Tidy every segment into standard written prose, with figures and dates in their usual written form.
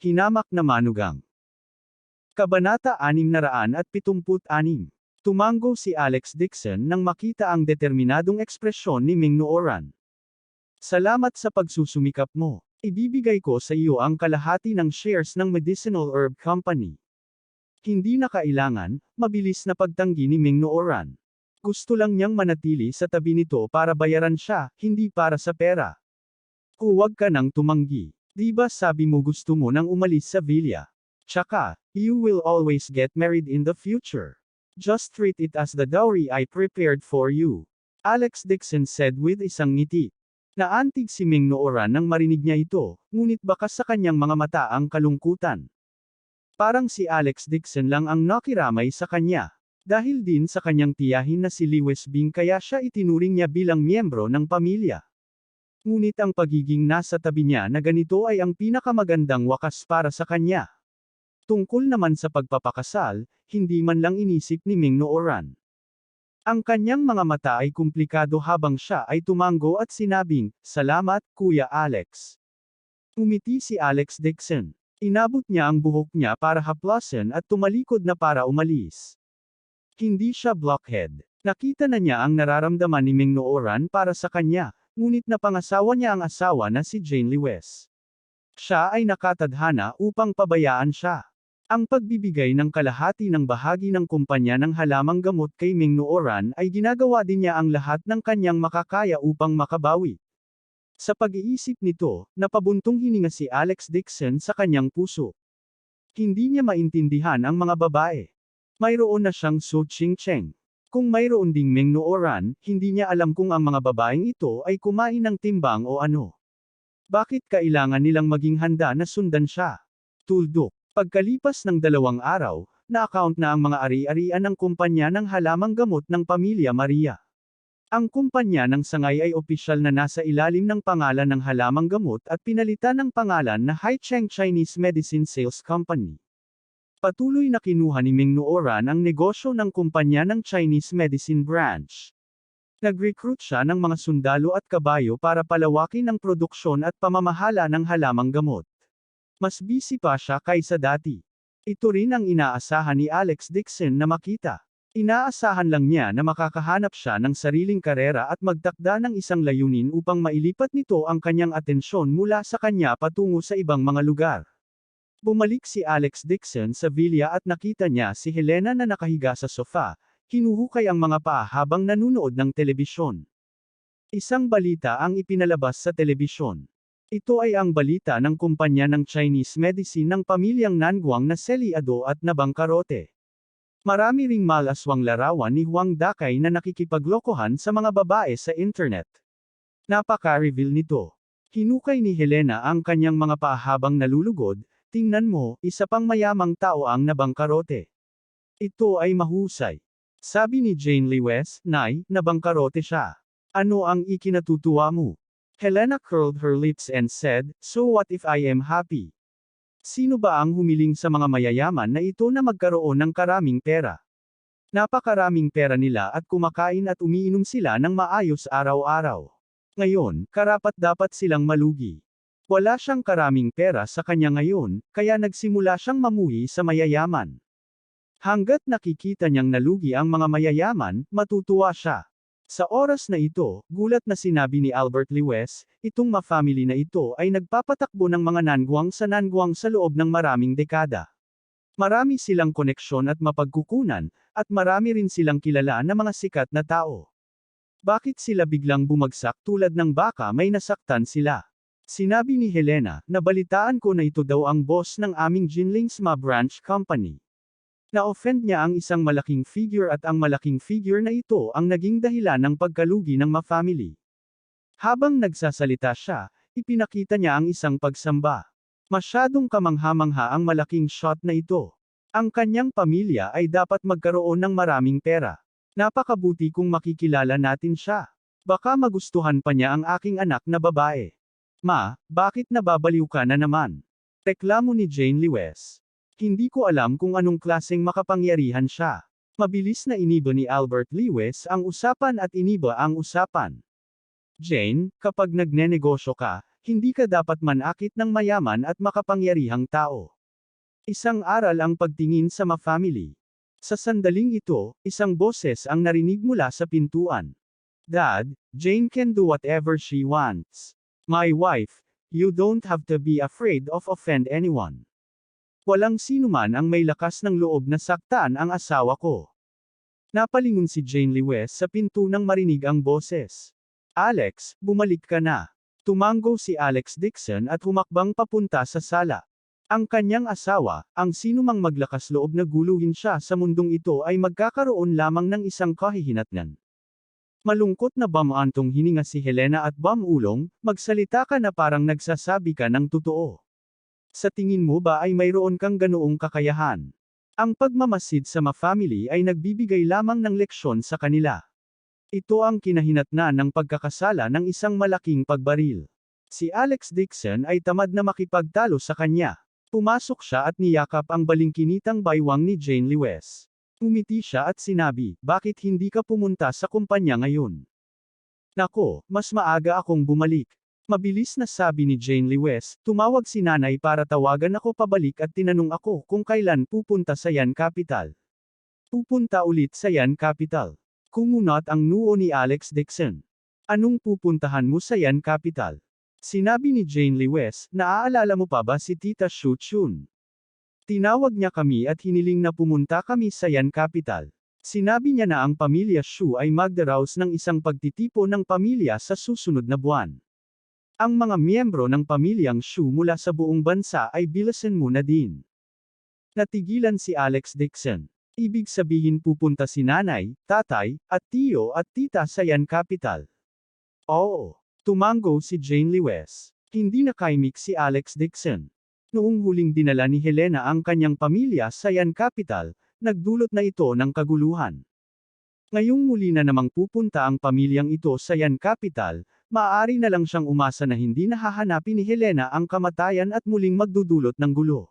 Hinamak na manugang. Kabanata 676. Tumango si Alex Dixon nang makita ang determinadong ekspresyon ni Ming Nooran. Salamat sa pagsusumikap mo. Ibibigay ko sa iyo ang kalahati ng shares ng Medicinal Herb Company. Hindi na kailangan, mabilis na pagtanggi ni Ming Nooran. Gusto lang niyang manatili sa tabi nito para bayaran siya, hindi para sa pera. Huwag ka nang tumanggi. Di ba sabi mo gusto mo nang umalis sa villa? Tsaka, you will always get married in the future. Just treat it as the dowry I prepared for you. Alex Dixon said with isang ngiti. Naantig si Ming Nooran nang marinig niya ito, ngunit bakas sa kanyang mga mata ang kalungkutan. Parang si Alex Dixon lang ang nakiramay sa kanya. Dahil din sa kanyang tiyahin na si Lewis Bing kaya siya itinuring niya bilang miyembro ng pamilya. Ngunit ang pagiging nasa tabi niya na ganito ay ang pinakamagandang wakas para sa kanya. Tungkol naman sa pagpapakasal, hindi man lang inisip ni Ming Nooran. Ang kanyang mga mata ay komplikado habang siya ay tumango at sinabing, "Salamat, Kuya Alex." Umiti si Alex Dixon. Inabot niya ang buhok niya para haplasan at tumalikod na para umalis. Hindi siya blockhead. Nakita na niya ang nararamdaman ni Ming Nooran para sa kanya, ngunit napangasawa niya ang asawa na si Jane Lewis. Siya ay nakatadhana upang pabayaan siya. Ang pagbibigay ng kalahati ng bahagi ng kumpanya ng halamang gamot kay Ming Nooran ay ginagawa din niya ang lahat ng kanyang makakaya upang makabawi. Sa pag-iisip nito, napabuntong hininga si Alex Dixon sa kanyang puso. Hindi niya maintindihan ang mga babae. Mayroon na siyang Su Ching-cheng. Kung mayroon ding Ming Nooran, hindi niya alam kung ang mga babaeng ito ay kumain ng timbang o ano. Bakit kailangan nilang maging handa na sundan siya? Tuldok. Pagkalipas ng 2 araw, na-account na ang mga ari-arian ng kumpanya ng halamang gamot ng pamilya Maria. Ang kumpanya ng sangay ay opisyal na nasa ilalim ng pangalan ng halamang gamot at pinalitan ng pangalan na Haicheng Chinese Medicine Sales Company. Patuloy na kinuha ni Ming Nooran ang negosyo ng kumpanya ng Chinese Medicine Branch. Nag-recruit siya ng mga sundalo at kabayo para palawakin ang produksyon at pamamahala ng halamang gamot. Mas busy pa siya kaysa dati. Ito rin ang inaasahan ni Alex Dixon na makita. Inaasahan lang niya na makakahanap siya ng sariling karera at magtakda ng isang layunin upang mailipat nito ang kanyang atensyon mula sa kanya patungo sa ibang mga lugar. Bumalik si Alex Dixon sa villa at nakita niya si Helena na nakahiga sa sofa, hinuhukay ang mga paa habang nanunood ng telebisyon. Isang balita ang ipinalabas sa telebisyon. Ito ay ang balita ng kumpanya ng Chinese medicine ng pamilyang Nanguang na selyado at nabangkarote. Marami ring malaswang larawan ni Huang Dakay na nakikipaglokohan sa mga babae sa internet. Napaka-reveal nito. Hinukay ni Helena ang kanyang mga paa habang nalulugod. Tingnan mo, isa pang mayamang tao ang nabangkarote. Ito ay mahusay. Sabi ni Jane Lewis, "Nay, nabangkarote siya. Ano ang ikinatutuwa mo?" Helena curled her lips and said, "So what if I am happy?" Sino ba ang humiling sa mga mayayaman na ito na magkaroon ng karaming pera? Napakaraming pera nila at kumakain at umiinom sila ng maayos araw-araw. Ngayon, karapat-dapat silang malugi. Wala siyang karaming pera sa kanya ngayon, kaya nagsimula siyang mamuhi sa mayayaman. Hanggat nakikita niyang nalugi ang mga mayayaman, matutuwa siya. Sa oras na ito, gulat na sinabi ni Albert Lewis, itong ma-family na ito ay nagpapatakbo ng mga Nanguang sa loob ng maraming dekada. Marami silang koneksyon at mapagkukunan, at marami rin silang kilala na mga sikat na tao. Bakit sila biglang bumagsak tulad ng baka may nasaktan sila? Sinabi ni Helena, nabalitaan ko na ito daw ang boss ng aming Jinlingsma Branch Company. Na-offend niya ang isang malaking figure at ang malaking figure na ito ang naging dahilan ng pagkalugi ng ma-family. Habang nagsasalita siya, ipinakita niya ang isang pagsamba. Masyadong kamangha-mangha ang malaking shot na ito. Ang kanyang pamilya ay dapat magkaroon ng maraming pera. Napakabuti kung makikilala natin siya. Baka magustuhan pa niya ang aking anak na babae. Ma, bakit nababaliw ka na naman? Reklamo ni Jane Lewis. Hindi ko alam kung anong klaseng makapangyarihan siya. Mabilis na iniba ni Albert Lewis ang usapan at iniba ang usapan. Jane, kapag nagnenegosyo ka, hindi ka dapat manakit ng mayaman at makapangyarihang tao. Isang aral ang pagtingin sa ma-family. Sa sandaling ito, isang boses ang narinig mula sa pintuan. Dad, Jane can do whatever she wants. My wife, you don't have to be afraid of offend anyone. Walang sinuman ang may lakas ng loob na saktan ang asawa ko. Napalingon si Jane Lewis sa pinto nang marinig ang boses. Alex, bumalik ka na. Tumango si Alex Dixon at humakbang papunta sa sala. Ang kanyang asawa, ang sinumang maglakas loob na guluhin siya sa mundong ito ay magkakaroon lamang ng isang kahihinatnan. Malungkot na bamantong hininga si Helena at bamulong, magsalita ka na parang nagsasabi ka ng totoo. Sa tingin mo ba ay mayroon kang ganoong kakayahan? Ang pagmamasid sa ma-family ay nagbibigay lamang ng leksyon sa kanila. Ito ang kinahinatnan ng pagkakasala ng isang malaking pagbaril. Si Alex Dixon ay tamad na makipagtalo sa kanya. Pumasok siya at niyakap ang balingkinitang baywang ni Jane Lewis. Umiti siya at sinabi, bakit hindi ka pumunta sa kumpanya ngayon? Nako, mas maaga akong bumalik. Mabilis na sabi ni Jane Lewis, tumawag si nanay para tawagan ako pabalik at tinanong ako kung kailan pupunta sa Yan Capital. Pupunta ulit sa Yan Capital. Kumunot ang noo ni Alex Dixon. Anong pupuntahan mo sa Yan Capital? Sinabi ni Jane Lewis, naaalala mo pa ba si Tita Shu Chun? Tinawag niya kami at hiniling na pumunta kami sa Yan Capital. Sinabi niya na ang pamilya Shu ay magdaraos ng isang pagtitipo ng pamilya sa susunod na buwan. Ang mga miyembro ng pamilyang Shu mula sa buong bansa ay bilasan muna din. Natigilan si Alex Dixon. Ibig sabihin pupunta si nanay, tatay, at tiyo at tita sa Yan Capital. Oo. Tumango si Jane Lewis. Hindi nakaimik si Alex Dixon. Noong huling dinala ni Helena ang kanyang pamilya sa Yan Capital, nagdulot na ito ng kaguluhan. Ngayong muli na namang pupunta ang pamilyang ito sa Yan Capital, maaari na lang siyang umasa na hindi nahahanapin ni Helena ang kamatayan at muling magdudulot ng gulo.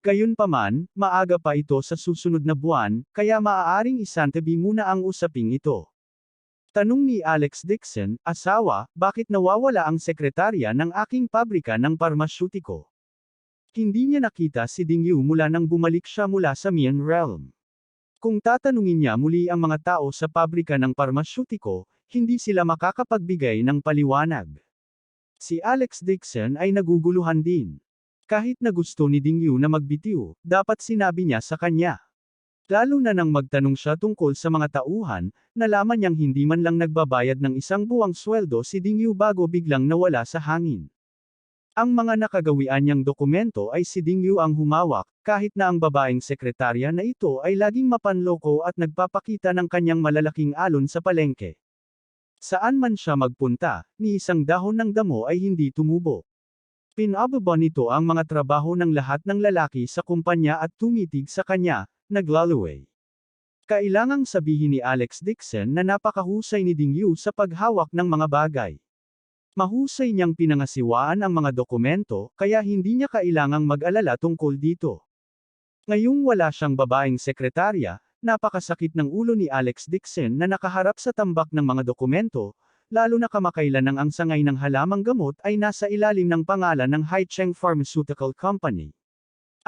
Gayunpaman, maaga pa ito sa susunod na buwan, kaya maaaring isantabi muna ang usaping ito. Tanong ni Alex Dixon, asawa, bakit nawawala ang sekretarya ng aking pabrika ng parmasyutiko? Hindi niya nakita si Ding Yu mula nang bumalik siya mula sa Mian Realm. Kung tatanungin niya muli ang mga tao sa pabrika ng parmasyutiko, hindi sila makakapagbigay ng paliwanag. Si Alex Dixon ay naguguluhan din. Kahit na gusto ni Ding Yu na magbitiw, dapat sinabi niya sa kanya. Lalo na nang magtanong siya tungkol sa mga tauhan, nalaman niyang hindi man lang nagbabayad ng isang buwang sweldo si Ding Yu bago biglang nawala sa hangin. Ang mga nakagawian niyang dokumento ay si Ding Yu ang humawak, kahit na ang babaeng sekretarya na ito ay laging mapanloko at nagpapakita ng kanyang malalaking alon sa palengke. Saan man siya magpunta, ni isang dahon ng damo ay hindi tumubo. Pinababa nito ang mga trabaho ng lahat ng lalaki sa kumpanya at tumitig sa kanya, naglalaway. Kailangang sabihin ni Alex Dixon na napakahusay ni Ding Yu sa paghawak ng mga bagay. Mahusay niyang pinangasiwaan ang mga dokumento, kaya hindi niya kailangang mag-alala tungkol dito. Ngayong wala siyang babaeng sekretarya, napakasakit ng ulo ni Alex Dixon na nakaharap sa tambak ng mga dokumento, lalo na kamakailan ang sangay ng halamang gamot ay nasa ilalim ng pangalan ng Haicheng Pharmaceutical Company.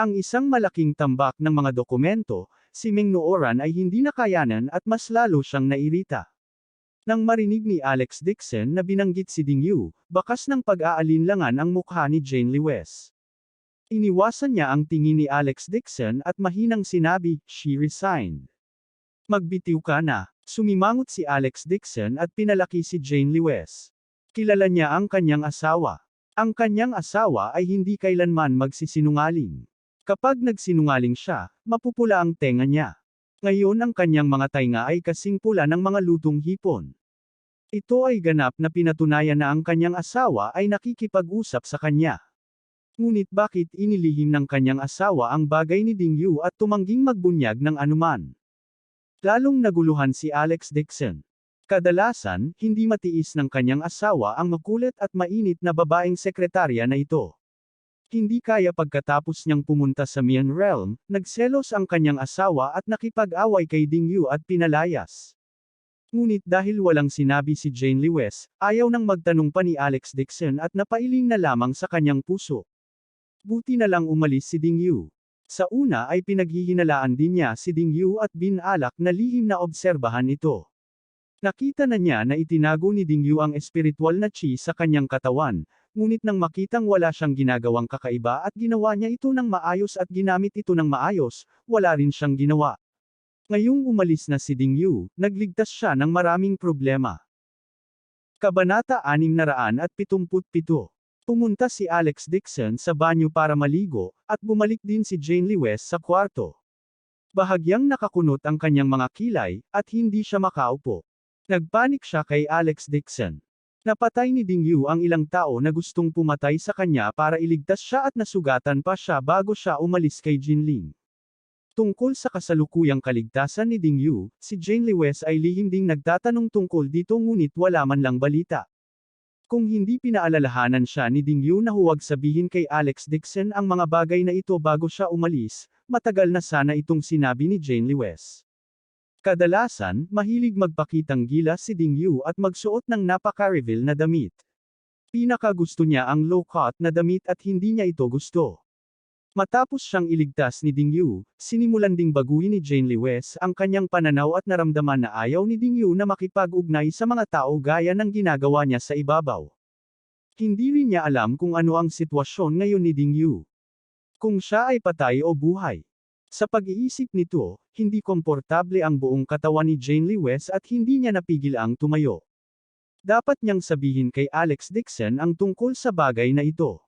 Ang isang malaking tambak ng mga dokumento, si Ming Nooran ay hindi nakayanan at mas lalo siyang nairita. Nang marinig ni Alex Dixon na binanggit si Ding Yu, bakas ng pag-aalinlangan ang mukha ni Jane Lewis. Iniwasan niya ang tingin ni Alex Dixon at mahinang sinabi, she resigned. Magbitiw ka na. Sumimangot si Alex Dixon at pinalaki si Jane Lewis. Kilala niya ang kanyang asawa. Ang kanyang asawa ay hindi kailanman magsisinungaling. Kapag nagsinungaling siya, mapupula ang tenga niya. Ngayon ang kanyang mga tainga ay kasing pula ng mga lutong hipon. Ito ay ganap na pinatunayan na ang kanyang asawa ay nakikipag-usap sa kanya. Ngunit bakit inilihim ng kanyang asawa ang bagay ni Ding Yu at tumangging magbunyag ng anuman? Lalong naguluhan si Alex Dixon. Kadalasan, hindi matiis ng kanyang asawa ang makulit at mainit na babaeng sekretarya na ito. Hindi kaya pagkatapos niyang pumunta sa Mian Realm, nagselos ang kanyang asawa at nakipag-away kay Ding Yu at pinalayas. Ngunit dahil walang sinabi si Jane Lewes, ayaw nang magtanong pa ni Alex Dixon at napailing na lamang sa kanyang puso. Buti na lang umalis si Ding Yu. Sa una ay pinaghihinalaan din niya si Ding Yu at binalak na lihim na obserbahan ito. Nakita na niya na itinago ni Ding Yu ang espiritual na chi sa kanyang katawan, ngunit nang makitang wala siyang ginagawang kakaiba at ginawa niya ito ng maayos at ginamit ito ng maayos, wala rin siyang ginawa. Ngayong umalis na si Ding Yu, nagligtas siya ng maraming problema. Kabanata 677. Pumunta si Alex Dixon sa banyo para maligo, at bumalik din si Jane Lewes sa kwarto. Bahagyang nakakunot ang kanyang mga kilay, at hindi siya makaupo. Nagpanik siya kay Alex Dixon. Napatay ni Ding Yu ang ilang tao na gustong pumatay sa kanya para iligtas siya at nasugatan pa siya bago siya umalis kay Jinling. Tungkol sa kasalukuyang kaligtasan ni Ding Yu, si Jane Lewes ay lihim ding nagtatanong tungkol dito ngunit wala man lang balita. Kung hindi pinaalalahanan siya ni Ding Yu na huwag sabihin kay Alex Dixon ang mga bagay na ito bago siya umalis, matagal na sana itong sinabi ni Jane Lewes. Kadalasan, mahilig magpakitang gilas si Ding Yu at magsuot ng napaka-reveal na damit. Pinakagusto niya ang low-cut na damit at hindi niya ito gusto. Matapos siyang iligtas ni Ding Yu, sinimulan ding baguhin ni Jane Lewes ang kanyang pananaw at naramdaman na ayaw ni Ding Yu na makipag-ugnay sa mga tao gaya ng ginagawa niya sa ibabaw. Hindi rin niya alam kung ano ang sitwasyon ngayon ni Ding Yu. Kung siya ay patay o buhay. Sa pag-iisip nito, hindi komportable ang buong katawan ni Jane Lewes at hindi niya napigil ang tumayo. Dapat niyang sabihin kay Alex Dixon ang tungkol sa bagay na ito.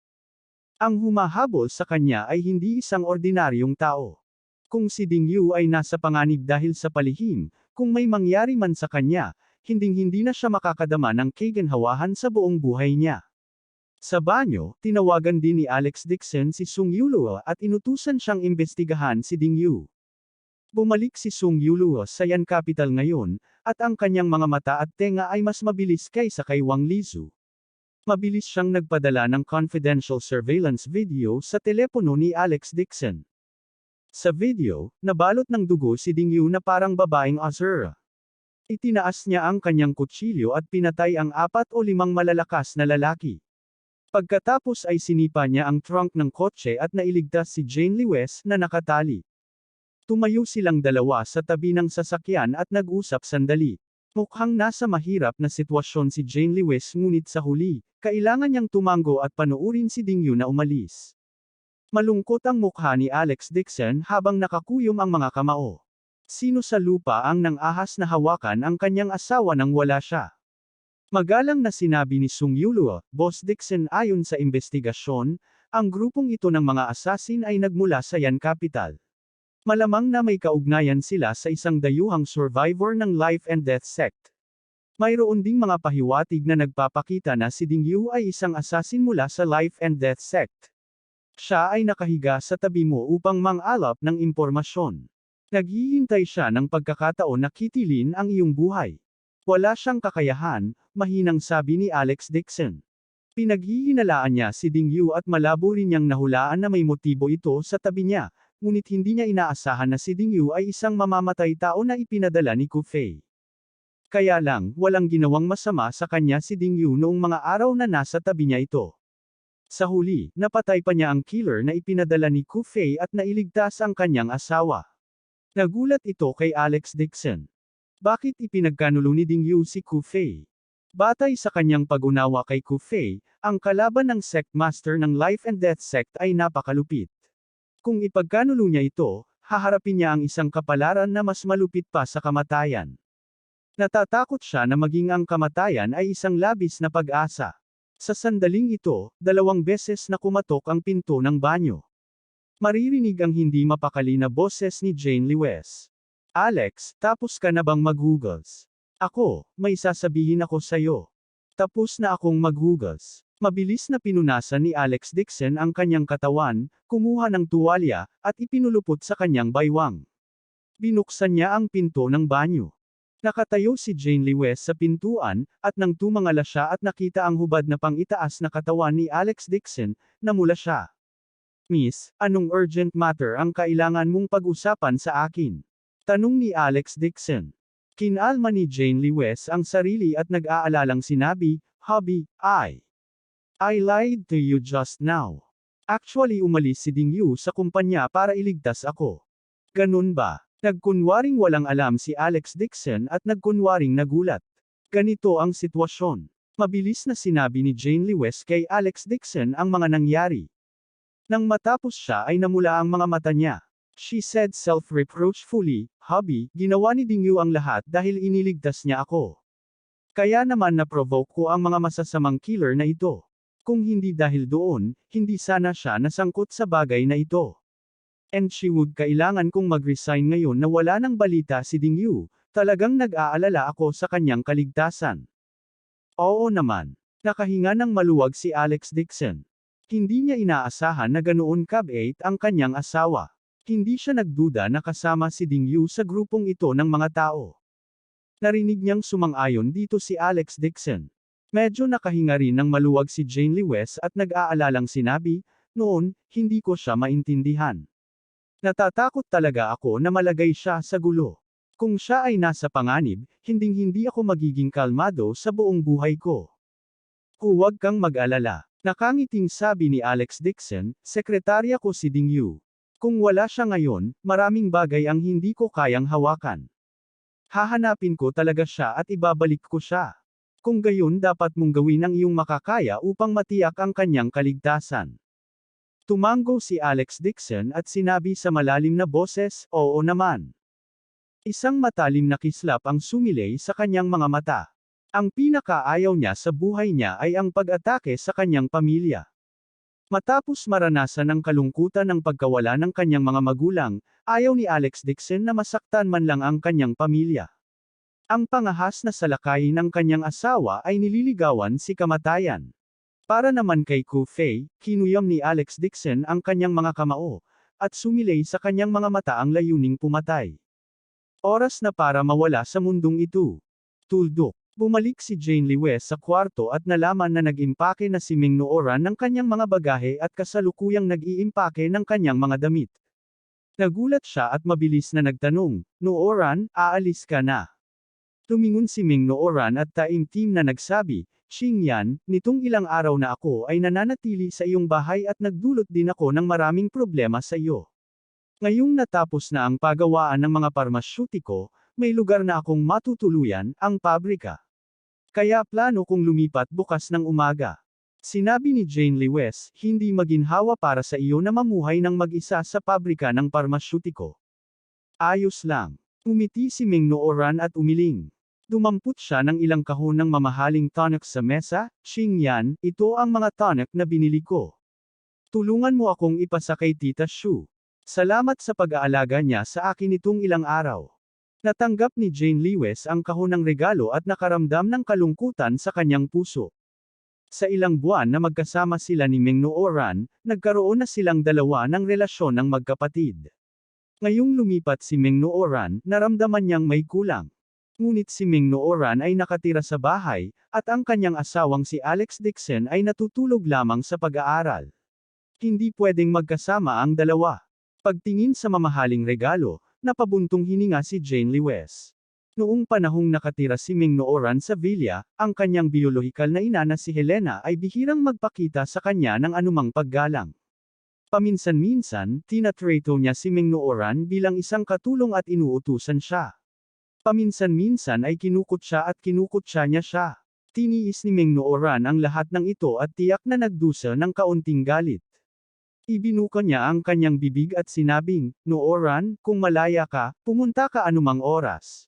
Ang humahabol sa kanya ay hindi isang ordinaryong tao. Kung si Ding Yu ay nasa panganib dahil sa palihim, kung may mangyari man sa kanya, hinding-hindi na siya makakadama ng kaginhawahan sa buong buhay niya. Sa banyo, tinawagan din ni Alex Dixon si Sung Yuluo at inutusan siyang imbestigahan si Ding Yu. Bumalik si Sung Yuluo sa Yan Capital ngayon, at ang kanyang mga mata at tenga ay mas mabilis kaysa kay Wang Lizu. Mabilis siyang nagpadala ng confidential surveillance video sa telepono ni Alex Dixon. Sa video, nabalot ng dugo si Ding Yu na parang babaeng Azura. Itinaas niya ang kanyang kutsilyo at pinatay ang 4 o 5 malalakas na lalaki. Pagkatapos ay sinipa niya ang trunk ng kotse at nailigtas si Jane Lewes na nakatali. Tumayo silang dalawa sa tabi ng sasakyan at nag-usap sandali. Mukhang nasa mahirap na sitwasyon si Jane Lewes ngunit sa huli, kailangan niyang tumango at panuurin si Ding Yu na umalis. Malungkot ang mukha ni Alex Dixon habang nakakuyom ang mga kamao. Sino sa lupa ang nang ahas na hawakan ang kanyang asawa nang wala siya? Magalang na sinabi ni Sung Yuluo, Boss Dixon ayon sa investigasyon, ang grupong ito ng mga assassin ay nagmula sa Yan Capital. Malamang na may kaugnayan sila sa isang dayuhang survivor ng Life and Death sect. Mayroon ding mga pahiwatig na nagpapakita na si Ding Yu ay isang assassin mula sa Life and Death sect. Siya ay nakahiga sa tabi mo upang mang-alap ng impormasyon. Naghihintay siya ng pagkakataon na kitilin ang iyong buhay. Wala siyang kakayahan, mahinang sabi ni Alex Dixon. Pinaghihinalaan niya si Ding Yu at malabo rin niyang nahulaan na may motibo ito sa tabi niya, ngunit hindi niya inaasahan na si Ding Yu ay isang mamamatay tao na ipinadala ni Ku Fei. Kaya lang, walang ginawang masama sa kanya si Ding Yu noong mga araw na nasa tabi niya ito. Sa huli, napatay pa niya ang killer na ipinadala ni Ku Fei at nailigtas ang kanyang asawa. Nagulat ito kay Alex Dixon. Bakit ipinagkanulo ni Ding Yu si Ku Fei? Batay sa kanyang pag-unawa kay Ku Fei, ang kalaban ng sect master ng Life and Death sect ay napakalupit. Kung ipagkanulo niya ito, haharapin niya ang isang kapalaran na mas malupit pa sa kamatayan. Natatakot siya na maging ang kamatayan ay isang labis na pag-asa. Sa sandaling ito, 2 beses na kumatok ang pinto ng banyo. Maririnig ang hindi mapakali na boses ni Jane Lewes. Alex, tapos ka na bang maghugas? Ako, may sasabihin ako sa'yo. Tapos na akong maghugas. Mabilis na pinunasan ni Alex Dixon ang kanyang katawan, kumuha ng tuwalya, at ipinulupot sa kanyang baywang. Binuksan niya ang pinto ng banyo. Nakatayo si Jane Lewes sa pintuan, at nang tumangala siya at nakita ang hubad na pang-itaas na katawan ni Alex Dixon, namula siya. Miss, anong urgent matter ang kailangan mong pag-usapan sa akin? Tanong ni Alex Dixon. Kinalma ni Jane Lewis ang sarili at nag-aalalang sinabi, "Hubby, I lied to you just now. Actually umalis si Ding Yu sa kumpanya para iligtas ako." Ganun ba? Nagkunwaring walang alam si Alex Dixon at nagkunwaring nagulat. Ganito ang sitwasyon. Mabilis na sinabi ni Jane Lewis kay Alex Dixon ang mga nangyari. Nang matapos siya ay namula ang mga mata niya. She said self-reproachfully, "Hubby, ginawa ni Ding Yu ang lahat dahil iniligtas niya ako. Kaya naman na-provoke ko ang mga masasamang killer na ito. Kung hindi dahil doon, hindi sana siya nasangkot sa bagay na ito. And she would kailangan kong mag-resign ngayon na wala nang balita si Ding Yu, talagang nag-aalala ako sa kanyang kaligtasan." Oo naman. Nakahinga ng maluwag si Alex Dixon. Hindi niya inaasahan na ganoon kabait ang kanyang asawa. Hindi siya nagduda na kasama si Ding Yu sa grupong ito ng mga tao. Narinig niyang sumang-ayon dito si Alex Dixon. Medyo nakahinga rin ng maluwag si Jane Lewis at nag-aalalang sinabi, "Noon, hindi ko siya maintindihan. Natatakot talaga ako na malagay siya sa gulo. Kung siya ay nasa panganib, hinding-hindi ako magiging kalmado sa buong buhay ko." "Huwag kang mag-alala." Nakangiting sabi ni Alex Dixon, "Sekretarya ko si Ding Yu. Kung wala siya ngayon, maraming bagay ang hindi ko kayang hawakan. Hahanapin ko talaga siya at ibabalik ko siya. Kung gayon dapat mong gawin ang iyong makakaya upang matiyak ang kanyang kaligtasan." Tumango si Alex Dixon at sinabi sa malalim na boses, "Oo naman." Isang matalim na kislap ang sumilay sa kanyang mga mata. Ang pinakaayaw niya sa buhay niya ay ang pag-atake sa kanyang pamilya. Matapos maranasan ang kalungkutan ng pagkawala ng kanyang mga magulang, ayaw ni Alex Dixon na masaktan man lang ang kanyang pamilya. Ang pangahas na salakay ng kanyang asawa ay nililigawan si kamatayan. Para naman kay Ku Fei, kinuyam ni Alex Dixon ang kanyang mga kamao, at sumilay sa kanyang mga mata ang layuning pumatay. Oras na para mawala sa mundong ito. Tuldok. Bumalik si Jane Lewis sa kwarto at nalaman na nag-impake na si Ming Nooran ng kanyang mga bagahe at kasalukuyang nag-iimpake ng kanyang mga damit. Nagulat siya at mabilis na nagtanong, "Nooran, aalis ka na?" Tumingon si Ming Nooran at taimtim na nagsabi, "Xingyan, nitong ilang araw na ako ay nananatili sa iyong bahay at nagdulot din ako ng maraming problema sa iyo. Ngayong natapos na ang pagawaan ng mga parmasyutiko, may lugar na akong matutuluyan, ang pabrika. Kaya plano kong lumipat bukas ng umaga." Sinabi ni Jane Lewis, "Hindi maginhawa para sa iyo na mamuhay ng mag-isa sa pabrika ng parmasyutiko." Ayos lang. Umiti si Ming Nooran at umiling. Dumampot siya ng ilang kahon ng mamahaling tonic sa mesa, "Xingyan, ito ang mga tonic na binili ko. Tulungan mo akong ipasa kay Tita Shu. Salamat sa pag-aalaga niya sa akin itong ilang araw." Natanggap ni Jane Lewis ang kahon ng regalo at nakaramdam ng kalungkutan sa kanyang puso. Sa ilang buwan na magkasama sila ni Ming Nooran, nagkaroon na silang dalawa ng relasyon ng magkapatid. Ngayong lumipat si Ming Nooran, naramdaman niyang may kulang. Ngunit si Ming Nooran ay nakatira sa bahay, at ang kanyang asawang si Alex Dixon ay natutulog lamang sa pag-aaral. Hindi pwedeng magkasama ang dalawa. Pagtingin sa mamahaling regalo, napabuntong hininga si Jane Lewis. Noong panahong nakatira si Ming Nooran sa villa, ang kanyang biolohikal na ina na si Helena ay bihirang magpakita sa kanya ng anumang paggalang. Paminsan-minsan, tinatrato niya si Ming Nooran bilang isang katulong at inuutusan siya. Paminsan-minsan ay kinukutya at kinukutya niya siya. Tiniis ni Ming Nooran ang lahat ng ito at tiyak na nagdusa ng kaunting galit. Ibinuka niya ang kanyang bibig at sinabing, "Nooran, kung malaya ka, pumunta ka anumang oras.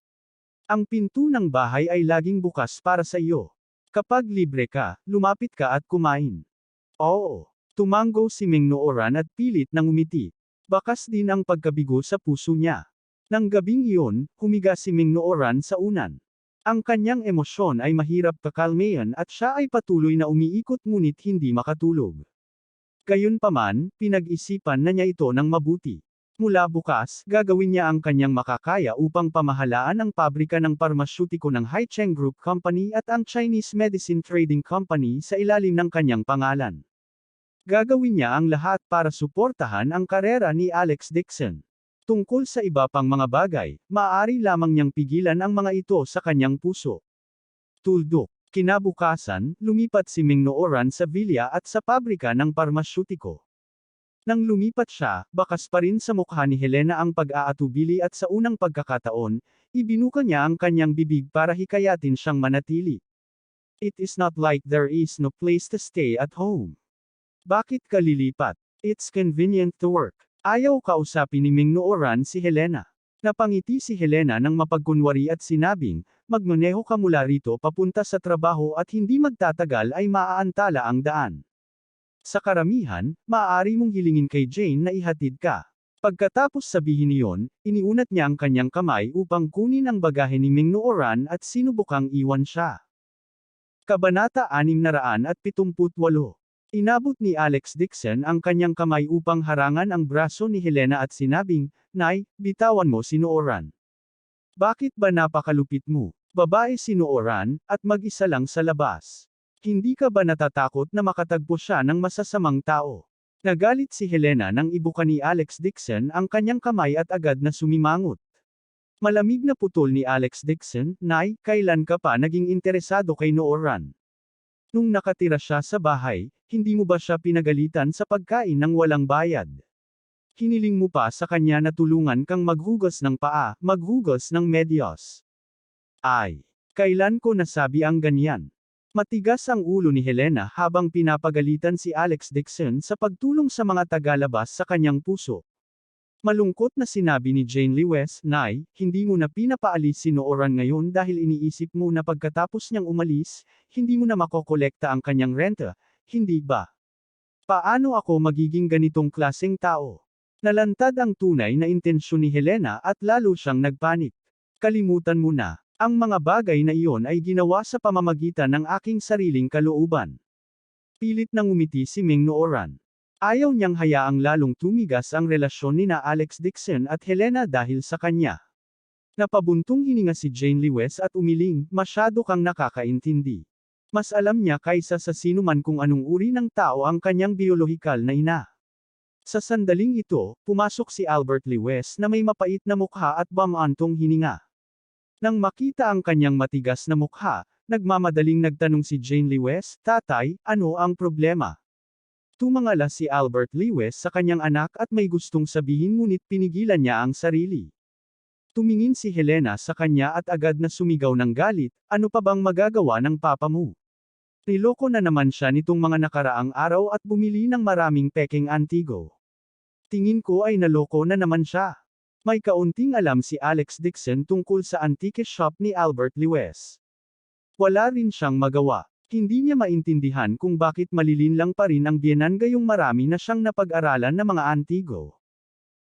Ang pinto ng bahay ay laging bukas para sa iyo. Kapag libre ka, lumapit ka at kumain." "Oo." Tumango si Ming Nooran at pilit nang umiti. Bakas din ang pagkabigo sa puso niya. Nang gabing iyon, humiga si Ming Nooran sa unan. Ang kanyang emosyon ay mahirap kakalmayan at siya ay patuloy na umiikot ngunit hindi makatulog. Gayunpaman, pinag-isipan na niya ito ng mabuti. Mula bukas, gagawin niya ang kanyang makakaya upang pamahalaan ang pabrika ng parmasyutiko ng Haicheng Group Company at ang Chinese Medicine Trading Company sa ilalim ng kanyang pangalan. Gagawin niya ang lahat para suportahan ang karera ni Alex Dixon. Tungkol sa iba pang mga bagay, maaari lamang niyang pigilan ang mga ito sa kanyang puso. Tuldok. Kinabukasan, lumipat si Ming Nooran sa villa at sa pabrika ng parmasyutiko. Nang lumipat siya, bakas pa rin sa mukha ni Helena ang pag-aatubili at sa unang pagkakataon, ibinuka niya ang kanyang bibig para hikayatin siyang manatili. It is not like there is no place to stay at home. Bakit ka lilipat? It's convenient to work. Ayaw kausapin ni Ming Nooran si Helena. Napangiti si Helena nang mapagkunwari at sinabing, magmaneho ka mula rito papunta sa trabaho at hindi magtatagal ay maaantala ang daan. Sa karamihan, maaari mong hilingin kay Jane na ihatid ka. Pagkatapos sabihin niyon, iniunat niya ang kanyang kamay upang kunin ang bagahe ni Ming Nooran at sinubukang iwan siya. Kabanata 678. Inabot ni Alex Dixon ang kanyang kamay upang harangan ang braso ni Helena at sinabing, Nay, bitawan mo si Nooran. Bakit ba napakalupit mo? Babae si Nooran, at mag-isa lang sa labas. Hindi ka ba natatakot na makatagpo siya ng masasamang tao? Nagalit si Helena nang ibuka ni Alex Dixon ang kanyang kamay at agad na sumimangot. Malamig na putol ni Alex Dixon, Nay, kailan ka pa naging interesado kay Nooran? Nung nakatira siya sa bahay, hindi mo ba siya pinagalitan sa pagkain ng walang bayad? Hiniling mo pa sa kanya na tulungan kang maghugas ng paa, maghugas ng medyas. Ay, kailan ko nasabi ang ganyan? Matigas ang ulo ni Helena habang pinapagalitan si Alex Dixon sa pagtulong sa mga tagalabas sa kanyang puso. Malungkot na sinabi ni Jane Lewes, Nay, hindi mo na pinapaalis si Nooran ngayon dahil iniisip mo na pagkatapos niyang umalis, hindi mo na makokolekta ang kanyang renta, hindi ba? Paano ako magiging ganitong klaseng tao? Nalantad ang tunay na intensyon ni Helena at lalo siyang nagpanik. Kalimutan mo na, ang mga bagay na iyon ay ginawa sa pamamagitan ng aking sariling kalooban. Pilit nang umiti si Ming Nooran. Ayaw niyang hayaang lalong tumigas ang relasyon nina Alex Dixon at Helena dahil sa kanya. Napabuntong hininga si Jane Lewes at umiling, masyado kang nakakaintindi. Mas alam niya kaysa sa sinuman kung anong uri ng tao ang kanyang biolohikal na ina. Sa sandaling ito, pumasok si Albert Lewes na may mapait na mukha at bamantong hininga. Nang makita ang kanyang matigas na mukha, nagmamadaling nagtanong si Jane Lewes, Tatay, ano ang problema? Tumangala si Albert Lewes sa kanyang anak at may gustong sabihin ngunit pinigilan niya ang sarili. Tumingin si Helena sa kanya at agad na sumigaw ng galit, ano pa bang magagawa ng papa mo? Niloko na naman siya nitong mga nakaraang araw at bumili ng maraming peking antigo. Tingin ko ay naloko na naman siya. May kaunting alam si Alex Dixon tungkol sa antique shop ni Albert Lewes. Wala rin siyang magawa. Hindi niya maintindihan kung bakit malilinlang pa rin ang biyenan gayong marami na siyang napag-aralan na mga antigo.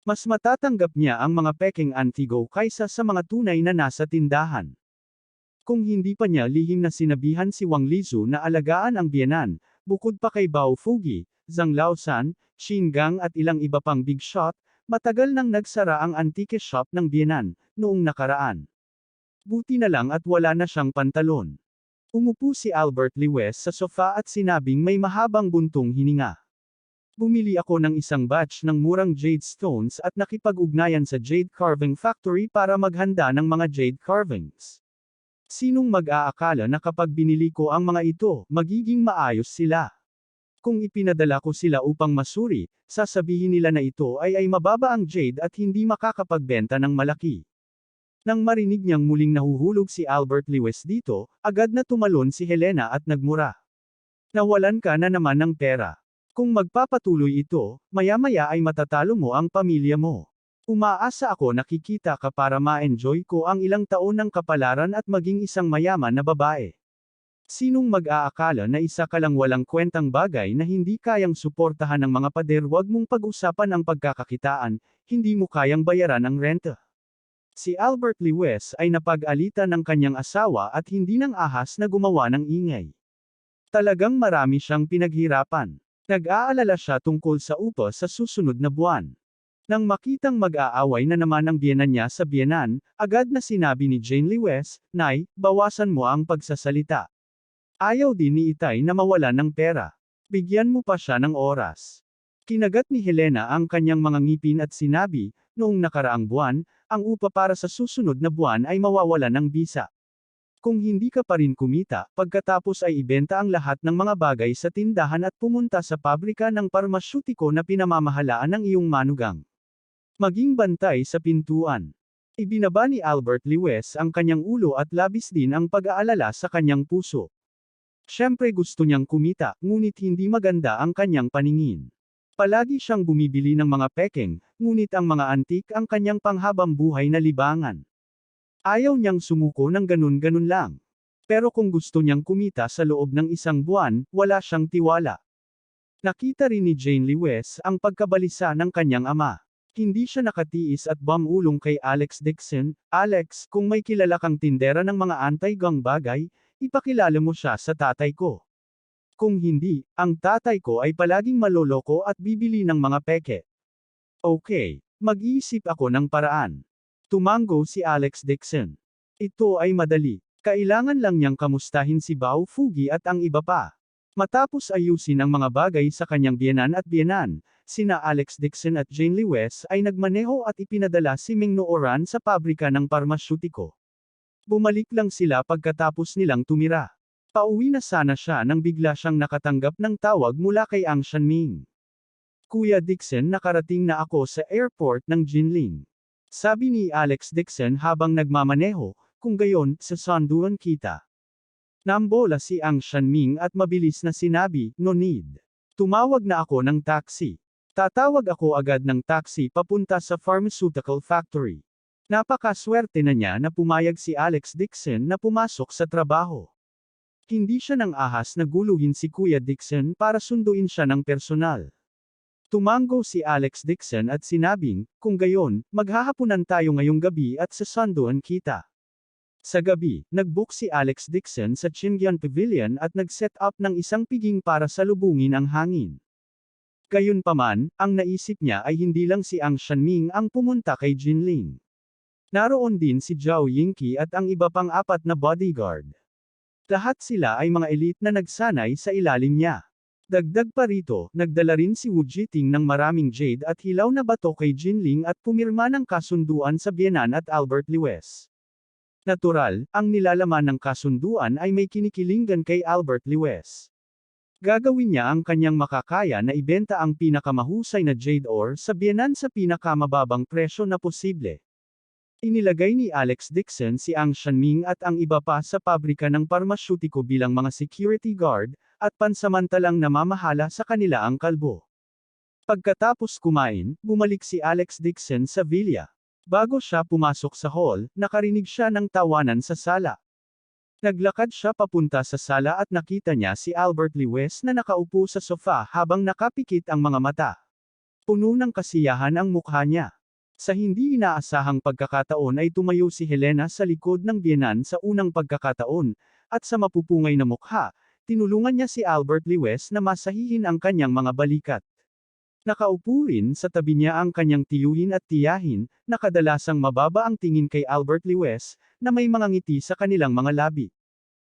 Mas matatanggap niya ang mga peking antigo kaysa sa mga tunay na nasa tindahan. Kung hindi pa niya lihim na sinabihan si Wang Lizu na alagaan ang biyenan, bukod pa kay Bao Fugi, Zhang Laosan, Qin Gang at ilang iba pang big shot, matagal nang nagsara ang antique shop ng biyenan, noong nakaraan. Buti na lang at wala na siyang pantalon. Umupo si Albert Lewes sa sofa at sinabing may mahabang buntong hininga. Bumili ako ng isang batch ng murang jade stones at nakipag-ugnayan sa Jade Carving Factory para maghanda ng mga jade carvings. Sinong mag-aakala na kapag binili ko ang mga ito, magiging maayos sila? Kung ipinadala ko sila upang masuri, sasabihin nila na ito ay mababa ang jade at hindi makakapagbenta ng malaki. Nang marinig niyang muling nahuhulog si Albert Lewes dito, agad na tumalon si Helena at nagmura. Nawalan ka na naman ng pera. Kung magpapatuloy ito, maya-maya ay matatalo mo ang pamilya mo. Umaasa ako na kikita ka para ma-enjoy ko ang ilang taon ng kapalaran at maging isang mayaman na babae. Sinong mag-aakala na isa ka lang walang kwentang bagay na hindi kayang suportahan ng mga pader? Huwag mong pag-usapan ang pagkakakitaan, hindi mo kayang bayaran ang renta. Si Albert Lewes ay napag-alitan ng kanyang asawa at hindi nang ahas na gumawa ng ingay. Talagang marami siyang pinaghirapan. Nag-aalala siya tungkol sa upa sa susunod na buwan. Nang makitang mag-aaway na naman ang biyenan niya sa biyenan, agad na sinabi ni Jane Lewes, Nay, bawasan mo ang pagsasalita. Ayaw din ni Itay na mawalan ng pera. Bigyan mo pa siya ng oras. Kinagat ni Helena ang kanyang mga ngipin at sinabi, noong nakaraang buwan, ang upa para sa susunod na buwan ay mawawala ng bisa. Kung hindi ka pa rin kumita, pagkatapos ay ibenta ang lahat ng mga bagay sa tindahan at pumunta sa pabrika ng parmasyutiko na pinamamahalaan ng iyong manugang. Maging bantay sa pintuan. Ibinaba ni Albert Lewis ang kanyang ulo at labis din ang pag-aalala sa kanyang puso. Siyempre gusto niyang kumita, ngunit hindi maganda ang kanyang paningin. Palagi siyang bumibili ng mga pekeng, ngunit ang mga antik ang kanyang panghabang buhay na libangan. Ayaw niyang sumuko ng ganun-ganun lang. Pero kung gusto niyang kumita sa loob ng isang buwan, wala siyang tiwala. Nakita rin ni Jane Lewis ang pagkabalisa ng kanyang ama. Hindi siya nakatiis at bumulong kay Alex Dixon, Alex, kung may kilala kang tindera ng mga anti-gang bagay, ipakilala mo siya sa tatay ko. Kung hindi, ang tatay ko ay palaging maloloko at bibili ng mga peke. Okay, mag-iisip ako ng paraan. Tumango si Alex Dixon. Ito ay madali. Kailangan lang niyang kamustahin si Bao Fugi at ang iba pa. Matapos ayusin ang mga bagay sa kanyang biyenan, sina Alex Dixon at Jane Lewis ay nagmaneho at ipinadala si Ming Nooran sa pabrika ng parmasyutiko. Bumalik lang sila pagkatapos nilang tumira. Pauwi na sana siya nang bigla siyang nakatanggap ng tawag mula kay Ang Shanming. Kuya Dixon, nakarating na ako sa airport ng Jinling. Sabi ni Alex Dixon habang nagmamaneho, kung gayon, sa Sanduan kita. Nambola si Ang Shanming at mabilis na sinabi, no need. Tumawag na ako ng taxi. Tatawag ako agad ng taxi papunta sa pharmaceutical factory. Napakaswerte na niya na pumayag si Alex Dixon na pumasok sa trabaho. Hindi siya nang ahas na guluhin si Kuya Dixon para sunduin siya ng personal. Tumango si Alex Dixon at sinabing, kung gayon, maghahapunan tayo ngayong gabi at sa Sanduan kita. Sa gabi, nag-book si Alex Dixon sa Chingyang Pavilion at nag-set up ng isang piging para salubungin ang hangin. Gayunpaman, ang naisip niya ay hindi lang si Ang Shanming ang pumunta kay Jinling. Naroon din si Zhao Yingqi at ang iba pang 4 na bodyguard. Lahat sila ay mga elite na nagsanay sa ilalim niya. Dagdag pa rito, nagdala rin si Wu Jiting ng maraming jade at hilaw na bato kay Jinling at pumirma ng kasunduan sa biyenan at Albert Lewis. Natural, ang nilalaman ng kasunduan ay may kinikilingan kay Albert Lewis. Gagawin niya ang kanyang makakaya na ibenta ang pinakamahusay na jade ore sa biyenan sa pinakamababang presyo na posible. Inilagay ni Alex Dixon si Ang Shanming at ang iba pa sa pabrika ng parmasyutiko bilang mga security guard, at pansamantalang namamahala sa kanila ang kalbo. Pagkatapos kumain, bumalik si Alex Dixon sa villa. Bago siya pumasok sa hall, nakarinig siya ng tawanan sa sala. Naglakad siya papunta sa sala at nakita niya si Albert Lewis na nakaupo sa sofa habang nakapikit ang mga mata. Puno ng kasiyahan ang mukha niya. Sa hindi inaasahang pagkakataon ay tumayo si Helena sa likod ng biyenan sa unang pagkakataon, at sa mapupungay na mukha, tinulungan niya si Albert Lewis na masahihin ang kanyang mga balikat. Nakaupo rin sa tabi niya ang kanyang tiyuhin at tiyahin, na kadalasang mababa ang tingin kay Albert Lewis, na may mga ngiti sa kanilang mga labi.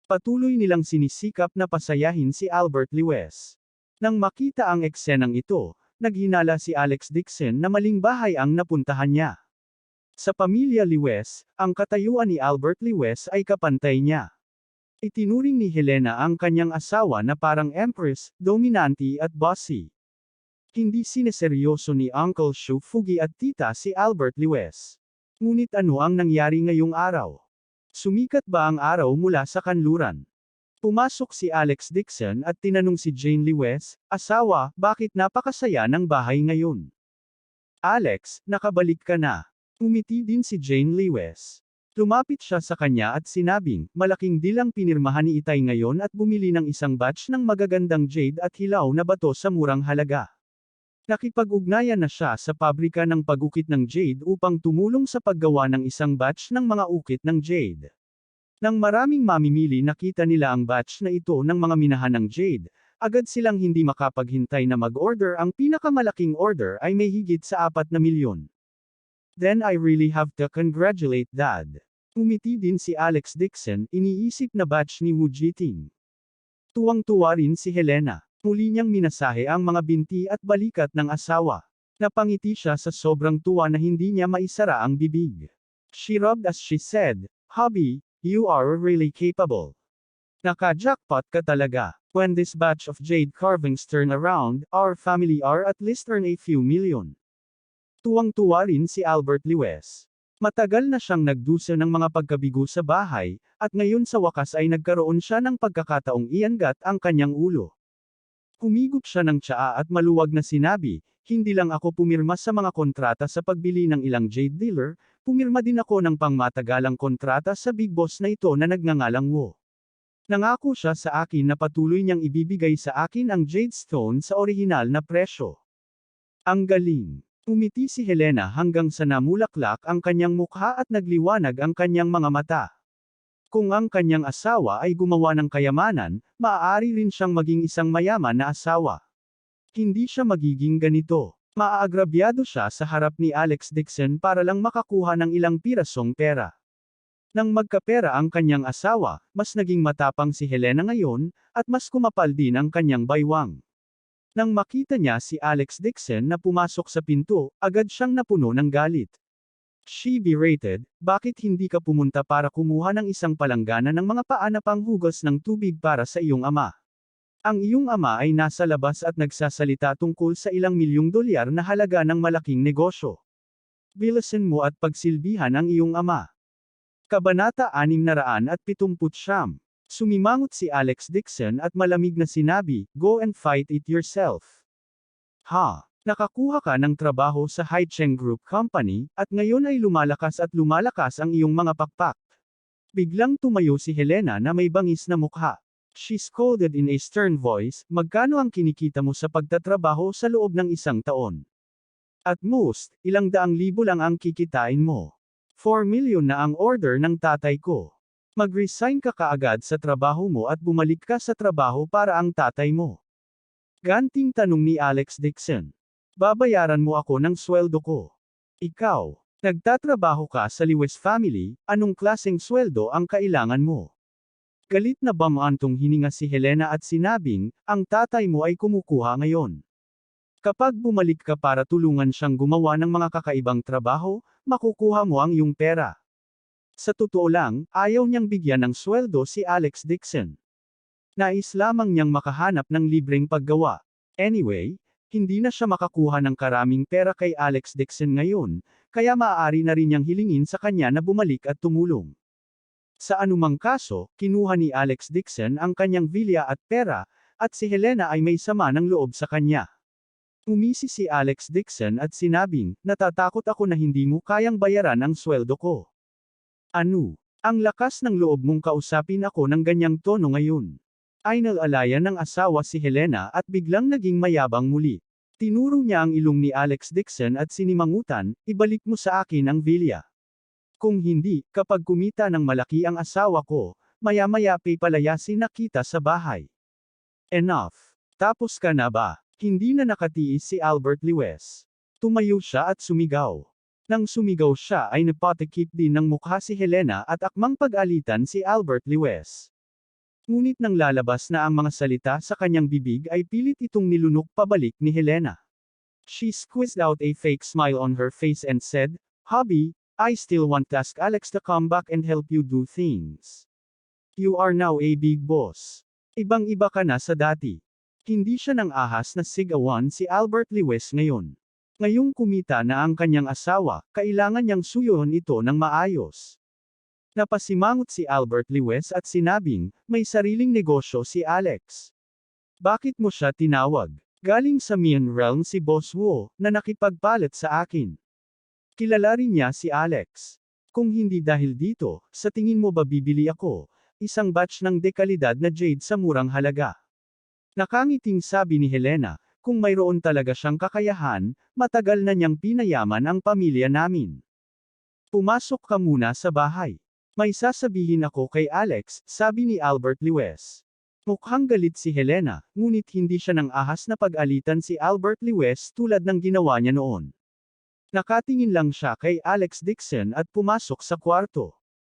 Patuloy nilang sinisikap na pasayahin si Albert Lewis. Nang makita ang eksenang ito, naghinala si Alex Dixon na maling bahay ang napuntahan niya. Sa pamilya Lewis, ang katayuan ni Albert Lewis ay kapantay niya. Itinuring ni Helena ang kanyang asawa na parang empress, dominante at bossy. Hindi sineseryoso ni Uncle Shu Fugi at tita si Albert Lewis. Ngunit ano ang nangyari ngayong araw? Sumikat ba ang araw mula sa kanluran? Pumasok si Alex Dixon at tinanong si Jane Lewis, asawa, bakit napakasaya ng bahay ngayon? Alex, nakabalik ka na. Umiti din si Jane Lewis. Lumapit siya sa kanya at sinabing, malaking dilang pinirmahan ni Itay ngayon at bumili ng isang batch ng magagandang jade at hilaw na bato sa murang halaga. Nakipag-ugnayan na siya sa pabrika ng pag-ukit ng jade upang tumulong sa paggawa ng isang batch ng mga ukit ng jade. Nang maraming mamimili nakita nila ang batch na ito ng mga minahan ng jade, agad silang hindi makapaghintay na mag-order. Ang pinakamalaking order ay may higit sa 4 na milyon. Then I really have to congratulate Dad. Umiti din si Alex Dixon, iniisip na batch ni Wu Jiting. Tuwang-tuwa rin si Helena. Muli niyang minasahe ang mga binti at balikat ng asawa. Napangiti siya sa sobrang tuwa na hindi niya maisara ang bibig. She rubbed as she said, "Hubby, you are really capable. Naka-jackpot ka talaga. When this batch of jade carvings turn around, our family are at least earn a few million." Tuwang-tuwa rin si Albert Lewes. Matagal na siyang nagdusa ng mga pagkabigo sa bahay, at ngayon sa wakas ay nagkaroon siya ng pagkakataong iangat ang kanyang ulo. Humigop siya ng tsaa at maluwag na sinabi, "Hindi lang ako pumirma sa mga kontrata sa pagbili ng ilang jade dealer, pumirma din ako ng pangmatagalang kontrata sa big boss na ito na nagngangalang Wo." Nangako siya sa akin na patuloy niyang ibibigay sa akin ang jade stone sa orihinal na presyo. Ang galing. Umiti si Helena hanggang sa namulaklak ang kanyang mukha at nagliwanag ang kanyang mga mata. Kung ang kanyang asawa ay gumawa ng kayamanan, maaari rin siyang maging isang mayaman na asawa. Hindi siya magiging ganito. Maaagrabyado siya sa harap ni Alex Dixon para lang makakuha ng ilang pirasong pera. Nang magkapera ang kanyang asawa, mas naging matapang si Helena ngayon, at mas kumapal din ang kanyang baywang. Nang makita niya si Alex Dixon na pumasok sa pinto, agad siyang napuno ng galit. She berated, "Bakit hindi ka pumunta para kumuha ng isang palanggana ng mga paa na panghugas ng tubig para sa iyong ama? Ang iyong ama ay nasa labas at nagsasalita tungkol sa ilang milyong dolyar na halaga ng malaking negosyo. Bilisan mo at pagsilbihan ang iyong ama." Kabanata 679. Sumimangot si Alex Dixon at malamig na sinabi, "Go and fight it yourself. Ha? Nakakuha ka ng trabaho sa Haicheng Group Company, at ngayon ay lumalakas ang iyong mga pakpak." Biglang tumayo si Helena na may bangis na mukha. She scolded in a stern voice, "Magkano ang kinikita mo sa pagtatrabaho sa loob ng isang taon? At most, ilang daang libo lang ang kikitain mo. 4 million na ang order ng tatay ko. Mag-resign ka kaagad sa trabaho mo at bumalik ka sa trabaho para ang tatay mo." Ganting tanong ni Alex Dixon. "Babayaran mo ako ng sweldo ko. Ikaw, nagtatrabaho ka sa Lewes family, anong klaseng sweldo ang kailangan mo?" Galit na bamantong hininga si Helena at sinabing, "Ang tatay mo ay kumukuha ngayon. Kapag bumalik ka para tulungan siyang gumawa ng mga kakaibang trabaho, makukuha mo ang iyong pera." Sa totoo lang, ayaw niyang bigyan ng sweldo si Alex Dixon. Nais lamang niyang makahanap ng libreng paggawa. Anyway, hindi na siya makakuha ng karaming pera kay Alex Dixon ngayon, kaya maaari na rin niyang hilingin sa kanya na bumalik at tumulong. Sa anumang kaso, kinuha ni Alex Dixon ang kanyang vilya at pera, at si Helena ay may sama ng loob sa kanya. Umisi si Alex Dixon at sinabing, "Natatakot ako na hindi mo kayang bayaran ang sweldo ko. Ano? Ang lakas ng loob mong kausapin ako ng ganyang tono ngayon." Ay nalalayan ng asawa si Helena at biglang naging mayabang muli. Tinuro niya ang ilong ni Alex Dixon at sinimangutan, "Ibalik mo sa akin ang vilya. Kung hindi, kapag kumita ng malaki ang asawa ko, maya-maya palayasin na kita sa bahay." Enough. Tapos ka na ba? Hindi na nakatiis si Albert Lewes. Tumayo siya at sumigaw. Nang sumigaw siya ay napatikip din ng mukha si Helena at akmang pag-alitan si Albert Lewes. Ngunit nang lalabas na ang mga salita sa kanyang bibig ay pilit itong nilunok pabalik ni Helena. She squeezed out a fake smile on her face and said, "Hubby, I still want to ask Alex to come back and help you do things. You are now a big boss. Ibang-iba ka na sa dati." Hindi siya nang ahas na sigawan si Albert Lewes ngayon. Ngayong kumita na ang kanyang asawa, kailangan niyang suyuin ito ng maayos. Napasimangot si Albert Lewes at sinabing, "May sariling negosyo si Alex. Bakit mo siya tinawag? Galing sa Mian Realm si Boss Wo, na nakipagpalit sa akin. Kilala rin niya si Alex. Kung hindi dahil dito, sa tingin mo ba bibili ako, isang batch ng dekalidad na jade sa murang halaga?" Nakangiting sabi ni Helena, "Kung mayroon talaga siyang kakayahan, matagal na niyang pinayaman ang pamilya namin. Pumasok ka muna sa bahay. May sasabihin ako kay Alex," sabi ni Albert Lewes. Mukhang galit si Helena, ngunit hindi siya nang ahas na pag-alitan si Albert Lewes tulad ng ginawa niya noon. Nakatingin lang siya kay Alex Dixon at pumasok sa kwarto.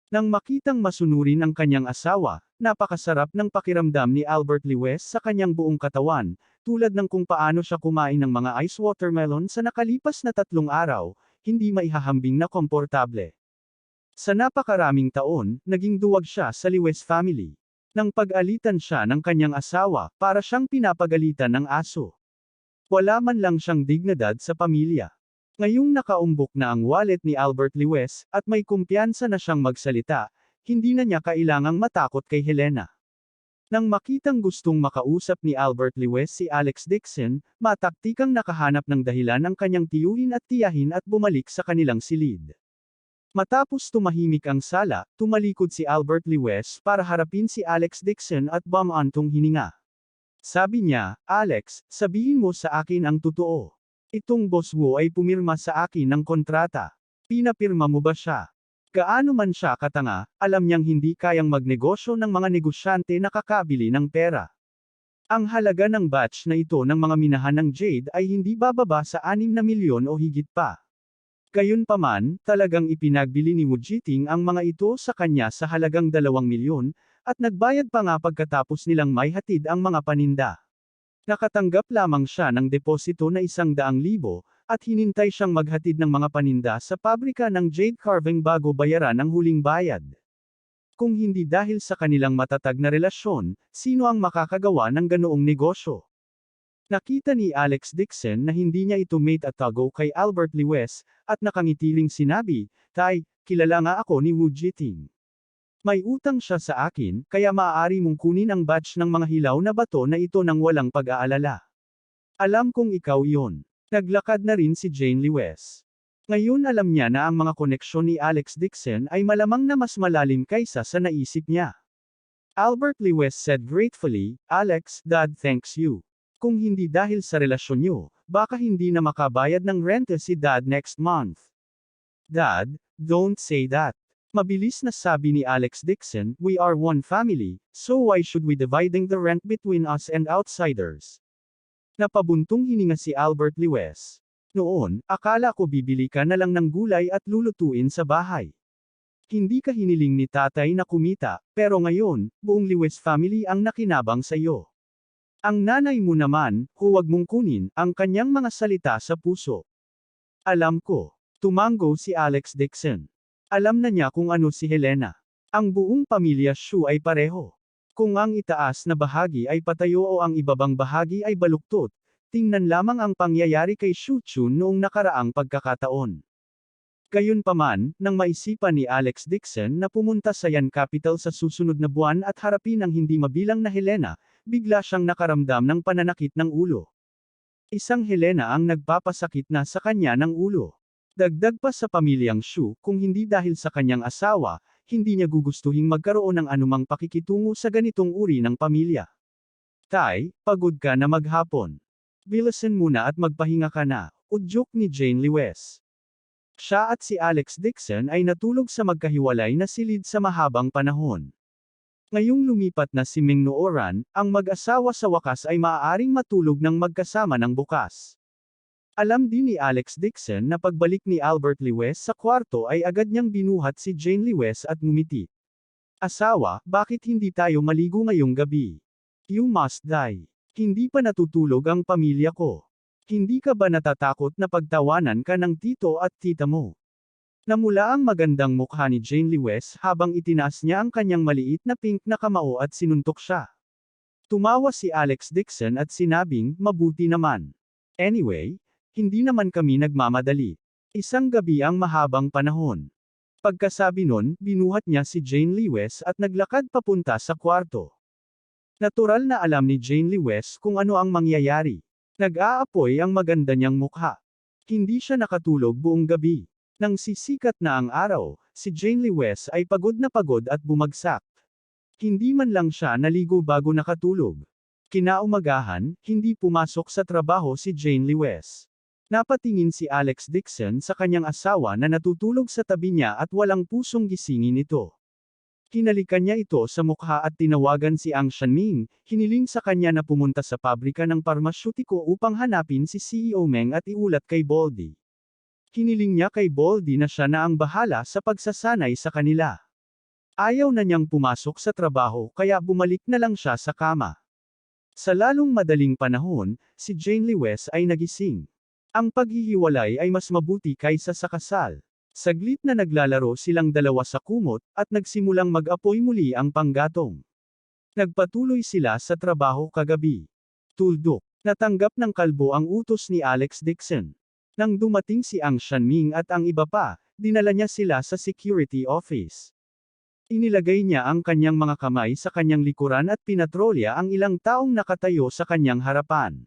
Nang makitang masunurin ang kanyang asawa, napakasarap ng pakiramdam ni Albert Lewes sa kanyang buong katawan, tulad ng kung paano siya kumain ng mga ice watermelon sa nakalipas na 3 araw, hindi maihahambing na komportable. Sa napakaraming taon, naging duwag siya sa Lewes family. Nang pag-alitan siya ng kanyang asawa, para siyang pinapagalitan ng aso. Wala man lang siyang dignidad sa pamilya. Ngayong nakaumbok na ang wallet ni Albert Lewes, at may kumpiyansa na siyang magsalita, hindi na niya kailangang matakot kay Helena. Nang makitang gustong makausap ni Albert Lewes si Alex Dixon, mataktikang nakahanap ng dahilan ang kanyang tiyuhin at tiyahin at bumalik sa kanilang silid. Matapos tumahimik ang sala, tumalikod si Albert Lewes para harapin si Alex Dixon at bumantong hininga. Sabi niya, "Alex, sabihin mo sa akin ang totoo. Itong boss mo ay pumirma sa akin ng kontrata. Pinapirma mo ba siya?" Gaano man siya katanga, alam niyang hindi kayang magnegosyo ng mga negosyante na kakabili ng pera. Ang halaga ng batch na ito ng mga minahan ng Jade ay hindi bababa sa 6 na milyon o higit pa. Gayunpaman, talagang ipinagbili ni Wu Jiting ang mga ito sa kanya sa halagang 2 milyon, at nagbayad pa nga pagkatapos nilang may hatid ang mga paninda. Nakatanggap lamang siya ng deposito na 100,000, at hinintay siyang maghatid ng mga paninda sa pabrika ng Jade Carving bago bayaran ang huling bayad. Kung hindi dahil sa kanilang matatag na relasyon, sino ang makakagawa ng ganoong negosyo? Nakita ni Alex Dixon na hindi niya ito mate at tago kay Albert Lewes, at nakangitiling sinabi, "Tay, kilala nga ako ni Wu Jiting. May utang siya sa akin, kaya maaari mong kunin ang batch ng mga hilaw na bato na ito nang walang pag-aalala. Alam kong ikaw iyon." Naglakad na rin si Jane Lewes. Ngayon alam niya na ang mga koneksyon ni Alex Dixon ay malamang na mas malalim kaysa sa naisip niya. Albert Lewes said gratefully, "Alex, Dad thanks you. Kung hindi dahil sa relasyon niyo, baka hindi na makabayad ng rent si Dad next month." "Dad, don't say that." Mabilis na sabi ni Alex Dixon, "We are one family, so why should we dividing the rent between us and outsiders?" Napabuntong hininga si Albert Lewes. "Noon, akala ko bibili ka na lang ng gulay at lulutuin sa bahay. Hindi ka hiniling ni tatay na kumita, pero ngayon, buong Lewes family ang nakinabang sa iyo. Ang nanay mo naman, huwag mong kunin ang kanyang mga salita sa puso." "Alam ko." Tumango si Alex Dixon. Alam na niya kung ano si Helena. Ang buong pamilya Shu ay pareho. Kung ang itaas na bahagi ay patayo o ang ibabang bahagi ay baluktot, tingnan lamang ang pangyayari kay Shu Chun noong nakaraang pagkakataon. Gayunpaman, nang maisipan ni Alex Dixon na pumunta sa Yan Capital sa susunod na buwan at harapin ang hindi mabilang na Helena, bigla siyang nakaramdam ng pananakit ng ulo. Isang Helena ang nagpapasakit na sa kanya ng ulo. Dagdag pa sa pamilyang Shu, kung hindi dahil sa kanyang asawa, hindi niya gugustuhing magkaroon ng anumang pakikitungo sa ganitong uri ng pamilya. "Tay, pagod ka na maghapon. Bilisan muna at magpahinga ka na," udyok ni Jane Lewes. Siya at si Alex Dixon ay natulog sa magkahiwalay na silid sa mahabang panahon. Ngayong lumipat na si Ming Nooran, ang mag-asawa sa wakas ay maaaring matulog ng magkasama ng bukas. Alam din ni Alex Dixon na pagbalik ni Albert Lewes sa kwarto ay agad niyang binuhat si Jane Lewes at ngumiti. "Asawa, bakit hindi tayo maligo ngayong gabi? You must die. Hindi pa natutulog ang pamilya ko. Hindi ka ba natatakot na pagtawanan ka ng tito at tita mo?" Namula ang magandang mukha ni Jane Lewes habang itinaas niya ang kanyang maliit na pink na kamao at sinuntok siya. Tumawa si Alex Dixon at sinabing, "Mabuti naman. Anyway, hindi naman kami nagmamadali. Isang gabi ang mahabang panahon." Pagkasabi nun, binuhat niya si Jane Lewes at naglakad papunta sa kwarto. Natural na alam ni Jane Lewes kung ano ang mangyayari. Nag-aapoy ang maganda niyang mukha. Hindi siya nakatulog buong gabi. Nang sisikat na ang araw, si Jane Lewes ay pagod na pagod at bumagsak. Hindi man lang siya naligo bago nakatulog. Kinaumagahan, hindi pumasok sa trabaho si Jane Lewes. Napatingin si Alex Dixon sa kanyang asawa na natutulog sa tabi niya at walang pusong gisingin ito. Hinalikan niya ito sa mukha at tinawagan si Ang Shanming, hiniling sa kanya na pumunta sa pabrika ng parmasyutiko upang hanapin si CEO Meng at iulat kay Baldy. Hiniling niya kay Baldy na siya na ang bahala sa pagsasanay sa kanila. Ayaw na niyang pumasok sa trabaho kaya bumalik na lang siya sa kama. Sa lalong madaling panahon, si Jane Lewes ay nagising. Ang paghihiwalay ay mas mabuti kaysa sa kasal. Saglit na naglalaro silang dalawa sa kumot, at nagsimulang mag-apoy muli ang panggatong. Nagpatuloy sila sa trabaho kagabi. Tuldok. Natanggap ng kalbo ang utos ni Alex Dixon. Nang dumating si Ang Shanming at ang iba pa, dinala niya sila sa security office. Inilagay niya ang kanyang mga kamay sa kanyang likuran at pinatrolya ang ilang taong nakatayo sa kanyang harapan.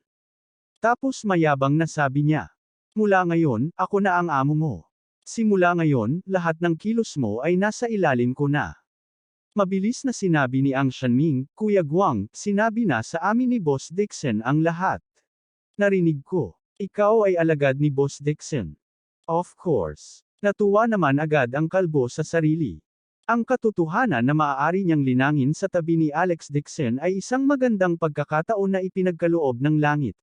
Tapos mayabang na sabi niya, "Mula ngayon, ako na ang amo mo. Simula ngayon, lahat ng kilos mo ay nasa ilalim ko na." Mabilis na sinabi ni Ang Shanming, "Kuya Guang, sinabi na sa amin ni Boss Dixon ang lahat. Narinig ko. Ikaw ay alagad ni Boss Dixon." Of course. Natuwa naman agad ang kalbo sa sarili. Ang katotohanan na maaari niyang linangin sa tabi ni Alex Dixon ay isang magandang pagkakataon na ipinagkaloob ng langit.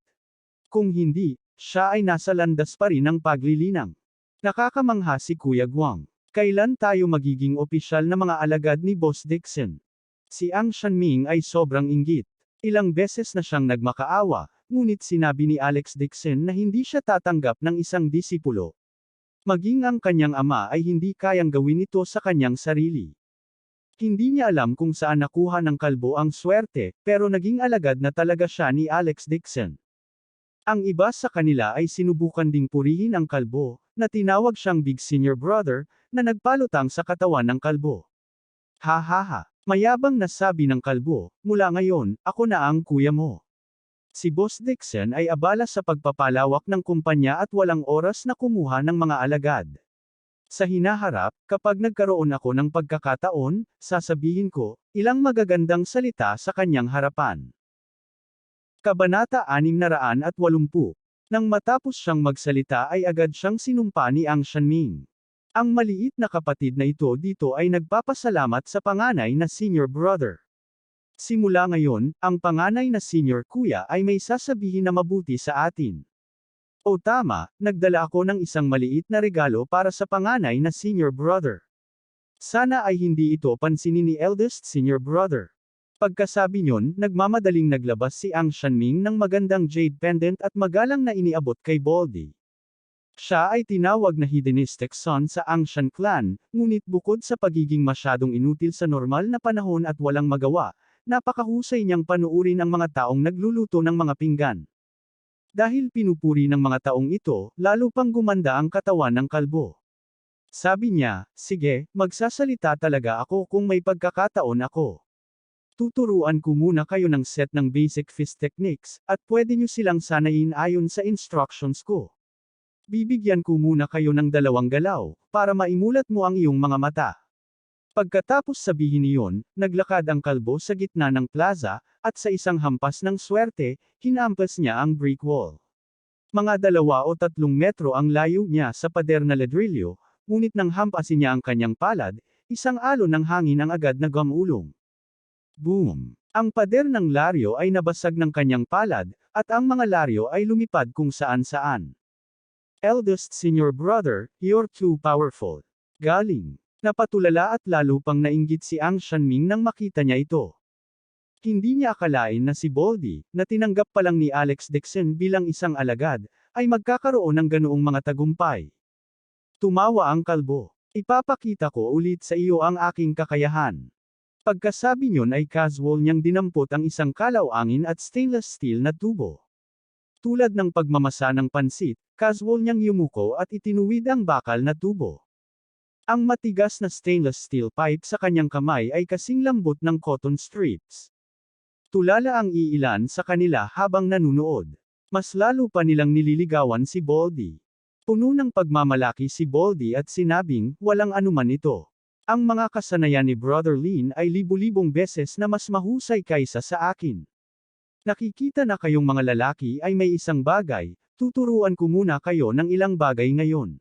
Kung hindi, siya ay nasa landas pa rin ng paglilinang. Nakakamangha si Kuya Guang. Kailan tayo magiging opisyal na mga alagad ni Boss Dixon? Si Ang Shanming ay sobrang inggit. Ilang beses na siyang nagmakaawa, ngunit sinabi ni Alex Dixon na hindi siya tatanggap ng isang disipulo. Maging ang kanyang ama ay hindi kayang gawin ito sa kanyang sarili. Hindi niya alam kung saan nakuha ng kalbo ang swerte, pero naging alagad na talaga siya ni Alex Dixon. Ang iba sa kanila ay sinubukan ding purihin ang kalbo, na tinawag siyang Big Senior Brother, na nagpalutang sa katawan ng kalbo. "Ha ha ha, mayabang na sabi ng kalbo, mula ngayon, ako na ang kuya mo." Si Boss Dixon ay abala sa pagpapalawak ng kumpanya at walang oras na kumuha ng mga alagad. Sa hinaharap, kapag nagkaroon ako ng pagkakataon, sasabihin ko, ilang magagandang salita sa kanyang harapan. Kabanata 680. Nang matapos siyang magsalita ay agad siyang sinumpa ni Ang Shanming. Ang maliit na kapatid na ito dito ay nagpapasalamat sa panganay na senior brother. Simula ngayon, ang panganay na senior kuya ay may sasabihin na mabuti sa atin. O tama, nagdala ako ng isang maliit na regalo para sa panganay na senior brother. Sana ay hindi ito pansinin ni eldest senior brother. Pagkasabi niyon, nagmamadaling naglabas si Ang Shanming ng magandang jade pendant at magalang na iniabot kay Baldy. Siya ay tinawag na hedonistic son sa Ang Shan clan, ngunit bukod sa pagiging masyadong inutil sa normal na panahon at walang magawa, napakahusay niyang panuurin ang mga taong nagluluto ng mga pinggan. Dahil pinupuri ng mga taong ito, lalo pang gumanda ang katawan ng kalbo. Sabi niya, "Sige, magsasalita talaga ako kung may pagkakataon ako. Tuturuan ko muna kayo ng set ng basic fist techniques, at pwede niyo silang sanayin ayon sa instructions ko. Bibigyan ko muna kayo ng 2 galaw, para maimulat mo ang iyong mga mata." Pagkatapos sabihin niyon, naglakad ang kalbo sa gitna ng plaza, at sa isang hampas ng swerte, hinampas niya ang brick wall. Mga 2 o 3 metro ang layo niya sa pader na ladrilyo, ngunit nang hampasin niya ang kanyang palad, isang alon ng hangin ang agad na gumulong. Boom! Ang pader ng laryo ay nabasag ng kanyang palad, at ang mga laryo ay lumipad kung saan-saan. "Eldest senior brother, you're too powerful." Galing. Napatulala at lalo pang nainggit si Ang Shanming nang makita niya ito. Hindi niya akalain na si Baldy, na tinanggap pa lang ni Alex Dixon bilang isang alagad, ay magkakaroon ng ganoong mga tagumpay. Tumawa ang kalbo. "Ipapakita ko ulit sa iyo ang aking kakayahan." Pagkasabi niyon ay casual niyang dinampot ang isang kalaw-angin at stainless steel na tubo. Tulad ng pagmamasa ng pansit, casual niyang yumuko at itinuwid ang bakal na tubo. Ang matigas na stainless steel pipe sa kanyang kamay ay kasing lambot ng cotton strips. Tulala ang iilan sa kanila habang nanunood. Mas lalo pa nilang nililigawan si Baldy. Puno ng pagmamalaki si Baldy at sinabing, "Walang anuman ito. Ang mga kasanayan ni Brother Lin ay libu-libong beses na mas mahusay kaysa sa akin. Nakikita na kayong mga lalaki ay may isang bagay, tuturuan ko muna kayo ng ilang bagay ngayon."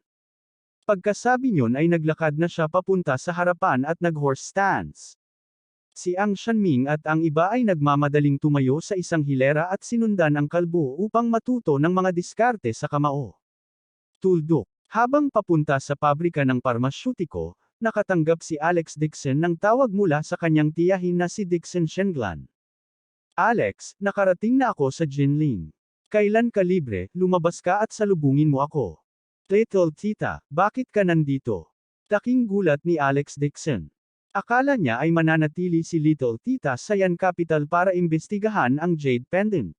Pagkasabi niyon ay naglakad na siya papunta sa harapan at nag-horse stance. Si Ang Shanming at ang iba ay nagmamadaling tumayo sa isang hilera at sinundan ang kalbo upang matuto ng mga diskarte sa kamao. Tuldok. Habang papunta sa pabrika ng parmasyutiko, Nakatanggap si Alex Dixon ng tawag mula sa kanyang tiyahin na si Dixon Shenglan. Alex, nakarating na ako sa Jinling. Kailan ka libre, lumabas ka at salubungin mo ako. Little tita, bakit ka nandito? Taking gulat ni Alex Dixon. Akala niya ay mananatili si Little Tita sa Yan Capital para imbestigahan ang Jade Pendant.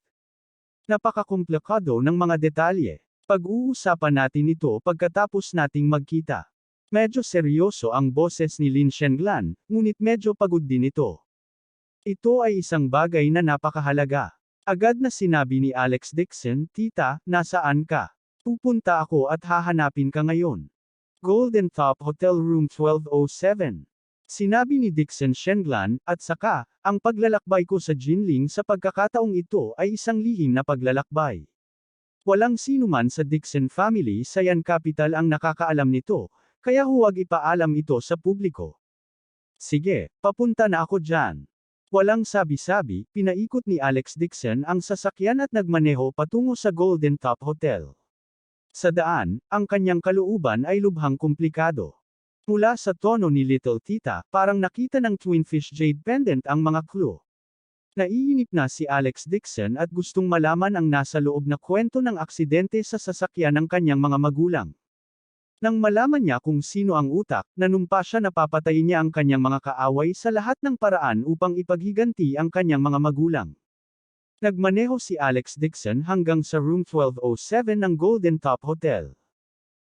Napakakomplikado ng mga detalye. Pag-uusapan natin ito pagkatapos nating magkita. Medyo seryoso ang boses ni Lin Shenglan, ngunit medyo pagod din ito. Ito ay isang bagay na napakahalaga. Agad na sinabi ni Alex Dixon, Tita, nasaan ka? Pupunta ako at hahanapin ka ngayon. Golden Top Hotel Room 1207. Sinabi ni Dixon Shenglan, at saka, ang paglalakbay ko sa Jinling sa pagkakataong ito ay isang lihim na paglalakbay. Walang sinuman sa Dixon family sa Yan Capital ang nakakaalam nito, kaya huwag ipaalam ito sa publiko. Sige, papunta na ako dyan. Walang sabi-sabi, pinaikot ni Alex Dixon ang sasakyan at nagmaneho patungo sa Golden Top Hotel. Sa daan, ang kanyang kalooban ay lubhang komplikado. Mula sa tono ni Little Tita, parang nakita ng Twinfish Jade Pendant ang mga clue. Naiinip na si Alex Dixon at gustong malaman ang nasa loob na kwento ng aksidente sa sasakyan ng kanyang mga magulang. Nang malaman niya kung sino ang utak, nanumpa siya na papatayin niya ang kanyang mga kaaway sa lahat ng paraan upang ipaghiganti ang kanyang mga magulang. Nagmaneho si Alex Dixon hanggang sa room 1207 ng Golden Top Hotel.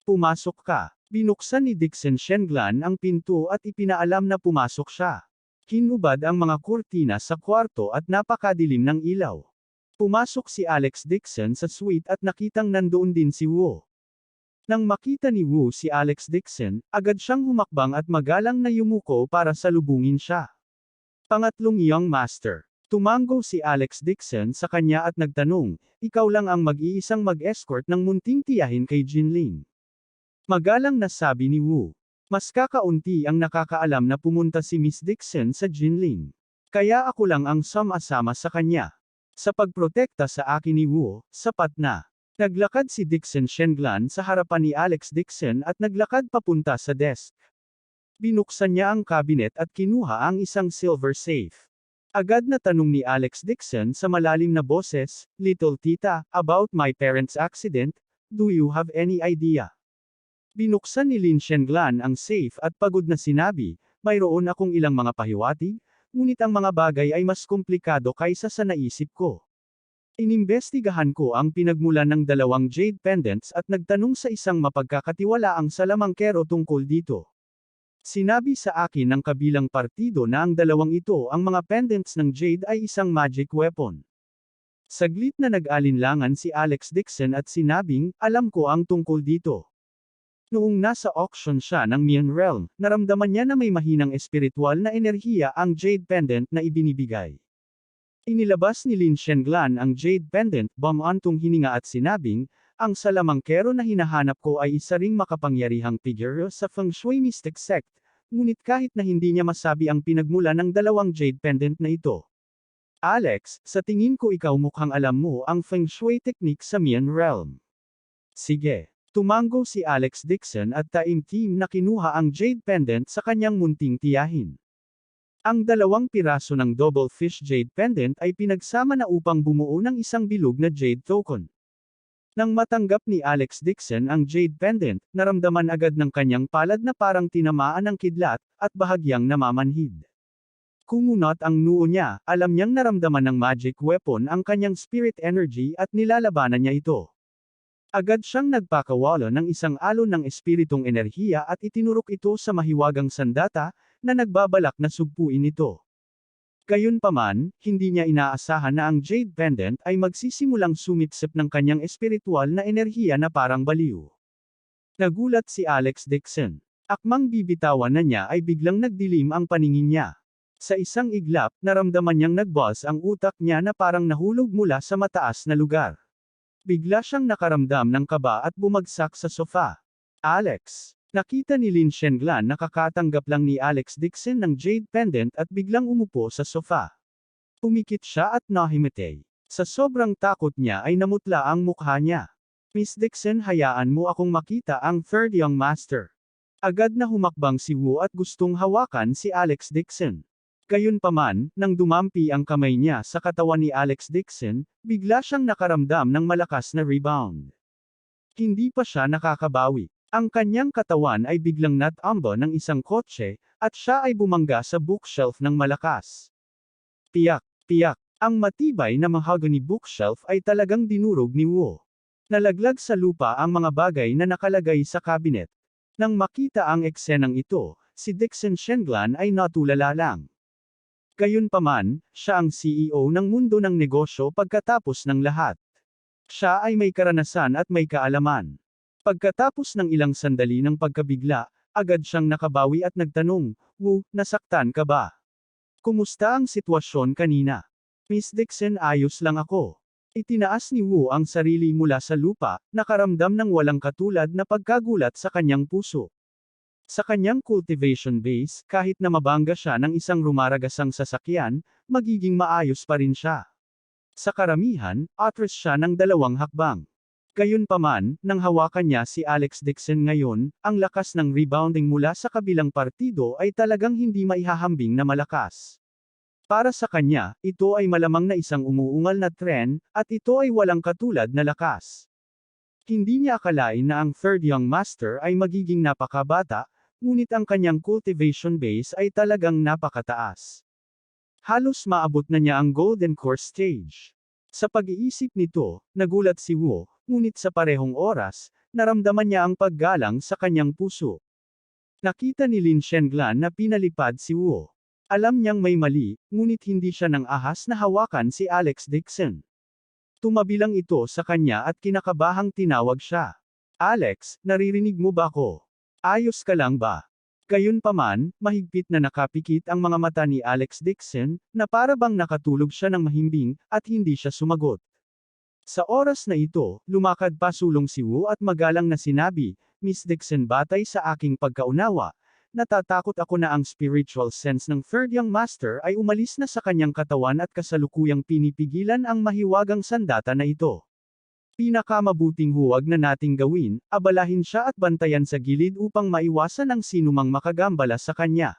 Pumasok ka. Binuksan ni Dixon Shenglan ang pinto at ipinaalam na pumasok siya. Hinubad ang mga kurtina sa kwarto at napakadilim ng ilaw. Pumasok si Alex Dixon sa suite at nakitang nandoon din si Wu. Nang makita ni Wu si Alex Dixon, agad siyang humakbang at magalang na yumuko para salubungin siya. Pangatlong Young Master. Tumango si Alex Dixon sa kanya at nagtanong, ikaw lang ang mag-iisang mag-escort ng munting tiyahin kay Jinling. Magalang na sabi ni Wu. Mas kakaunti ang nakakaalam na pumunta si Miss Dixon sa Jinling. Kaya ako lang ang sama-sama sa kanya. Sa pagprotekta sa akin ni Wu, sapat na. Naglakad si Dixon Shenglan sa harapan ni Alex Dixon at naglakad papunta sa desk. Binuksan niya ang cabinet at kinuha ang isang silver safe. Agad na tanong ni Alex Dixon sa malalim na boses, Little Tita, about my parents' accident, do you have any idea? Binuksan ni Lin Shenglan ang safe at pagod na sinabi, mayroon akong ilang mga pahiwatig, ngunit ang mga bagay ay mas komplikado kaysa sa naisip ko. Inimbestigahan ko ang pinagmulan ng dalawang jade pendants at nagtanong sa isang mapagkakatiwalaang salamangkero tungkol dito. Sinabi sa akin ng kabilang partido na ang dalawang ito ang mga pendants ng jade ay isang magic weapon. Saglit na nag-alinlangan si Alex Dixon at sinabing, alam ko ang tungkol dito. Noong nasa auction siya ng Mian Realm, naramdaman niya na may mahinang espiritual na enerhiya ang jade pendant na ibinibigay. Inilabas ni Lin Shenglan ang jade pendant, bumantong hininga at sinabing, ang salamangkero na hinahanap ko ay isa ring makapangyarihang figure sa Feng Shui Mystic Sect, ngunit kahit na hindi niya masabi ang pinagmula ng dalawang jade pendant na ito. Alex, sa tingin ko ikaw mukhang alam mo ang Feng Shui technique sa Mian Realm. Sige. Tumango si Alex Dixon at taimtim na kinuha ang jade pendant sa kanyang munting tiyahin. Ang dalawang piraso ng double fish jade pendant ay pinagsama na upang bumuo ng isang bilog na jade token. Nang matanggap ni Alex Dixon ang jade pendant, naramdaman agad ng kanyang palad na parang tinamaan ng kidlat, at bahagyang namamanhid. Kumunot ang noo niya, alam niyang naramdaman ng magic weapon ang kanyang spirit energy at nilalabanan niya ito. Agad siyang nagpakawala ng isang alon ng espiritong enerhiya at itinurok ito sa mahiwagang sandata, na nagbabalak na sugpuin ito. Gayunpaman, hindi niya inaasahan na ang jade pendant ay magsisimulang sumipsip ng kanyang espiritual na enerhiya na parang baliw. Nagulat si Alex Dixon. Akmang bibitawan na niya ay biglang nagdilim ang paningin niya. Sa isang iglap, naramdaman niyang nagbuzz ang utak niya na parang nahulog mula sa mataas na lugar. Bigla siyang nakaramdam ng kaba at bumagsak sa sofa. Alex. Nakita ni Lin Shenglan na kakatanggap lang ni Alex Dixon ng jade pendant at biglang umupo sa sofa. Pumikit siya at nahimatay. Sa sobrang takot niya ay namutla ang mukha niya. Miss Dixon, hayaan mo akong makita ang third young master. Agad na humakbang si Wu at gustong hawakan si Alex Dixon. Gayunpaman, nang dumampi ang kamay niya sa katawan ni Alex Dixon, bigla siyang nakaramdam ng malakas na rebound. Hindi pa siya nakakabawi. Ang kanyang katawan ay biglang natambo ng isang kotse, at siya ay bumangga sa bookshelf ng malakas. Piyak, piyak. Ang matibay na mahogany bookshelf ay talagang dinurog ni Wu. Nalaglag sa lupa ang mga bagay na nakalagay sa cabinet. Nang makita ang eksenang ito, si Dixon Shenglan ay natulala lang. Gayunpaman, siya ang CEO ng mundo ng negosyo pagkatapos ng lahat. Siya ay may karanasan at may kaalaman. Pagkatapos ng ilang sandali ng pagkabigla, agad siyang nakabawi at nagtanong, Wu, nasaktan ka ba? Kumusta ang sitwasyon kanina? Miss Dixon, ayos lang ako. Itinaas ni Wu ang sarili mula sa lupa, nakaramdam ng walang katulad na pagkagulat sa kanyang puso. Sa kanyang cultivation base, kahit na mabangga siya ng isang rumaragasang sasakyan, magiging maayos pa rin siya. Sa karamihan, atras siya ng 2 hakbang. Gayunpaman, nang hawakan niya si Alex Dixon ngayon, ang lakas ng rebounding mula sa kabilang partido ay talagang hindi maihahambing na malakas. Para sa kanya, ito ay malamang na isang umuungal na tren, at ito ay walang katulad na lakas. Hindi niya akalain na ang third young master ay magiging napakabata, ngunit ang kanyang cultivation base ay talagang napakataas. Halos maabot na niya ang golden core stage. Sa pag-iisip nito, nagulat si Wu, ngunit sa parehong oras, naramdaman niya ang paggalang sa kanyang puso. Nakita ni Lin Shengglan na pinalipad si Wu. Alam niyang may mali, ngunit hindi siya nang ahas na hawakan si Alex Dixon. Tumabi lang ito sa kanya at kinakabahang tinawag siya. Alex, naririnig mo ba ko? Ayos ka lang ba? Gayunpaman, mahigpit na nakapikit ang mga mata ni Alex Dixon, na para bang nakatulog siya ng mahimbing, at hindi siya sumagot. Sa oras na ito, lumakad pa sulong si Wu at magalang na sinabi, Miss Dixon, batay sa aking pagkaunawa, natatakot ako na ang spiritual sense ng third young master ay umalis na sa kanyang katawan at kasalukuyang pinipigilan ang mahiwagang sandata na ito. Pinakamabuting huwag na nating gawin, abalahin siya at bantayan sa gilid upang maiwasan ang sinumang makagambala sa kanya.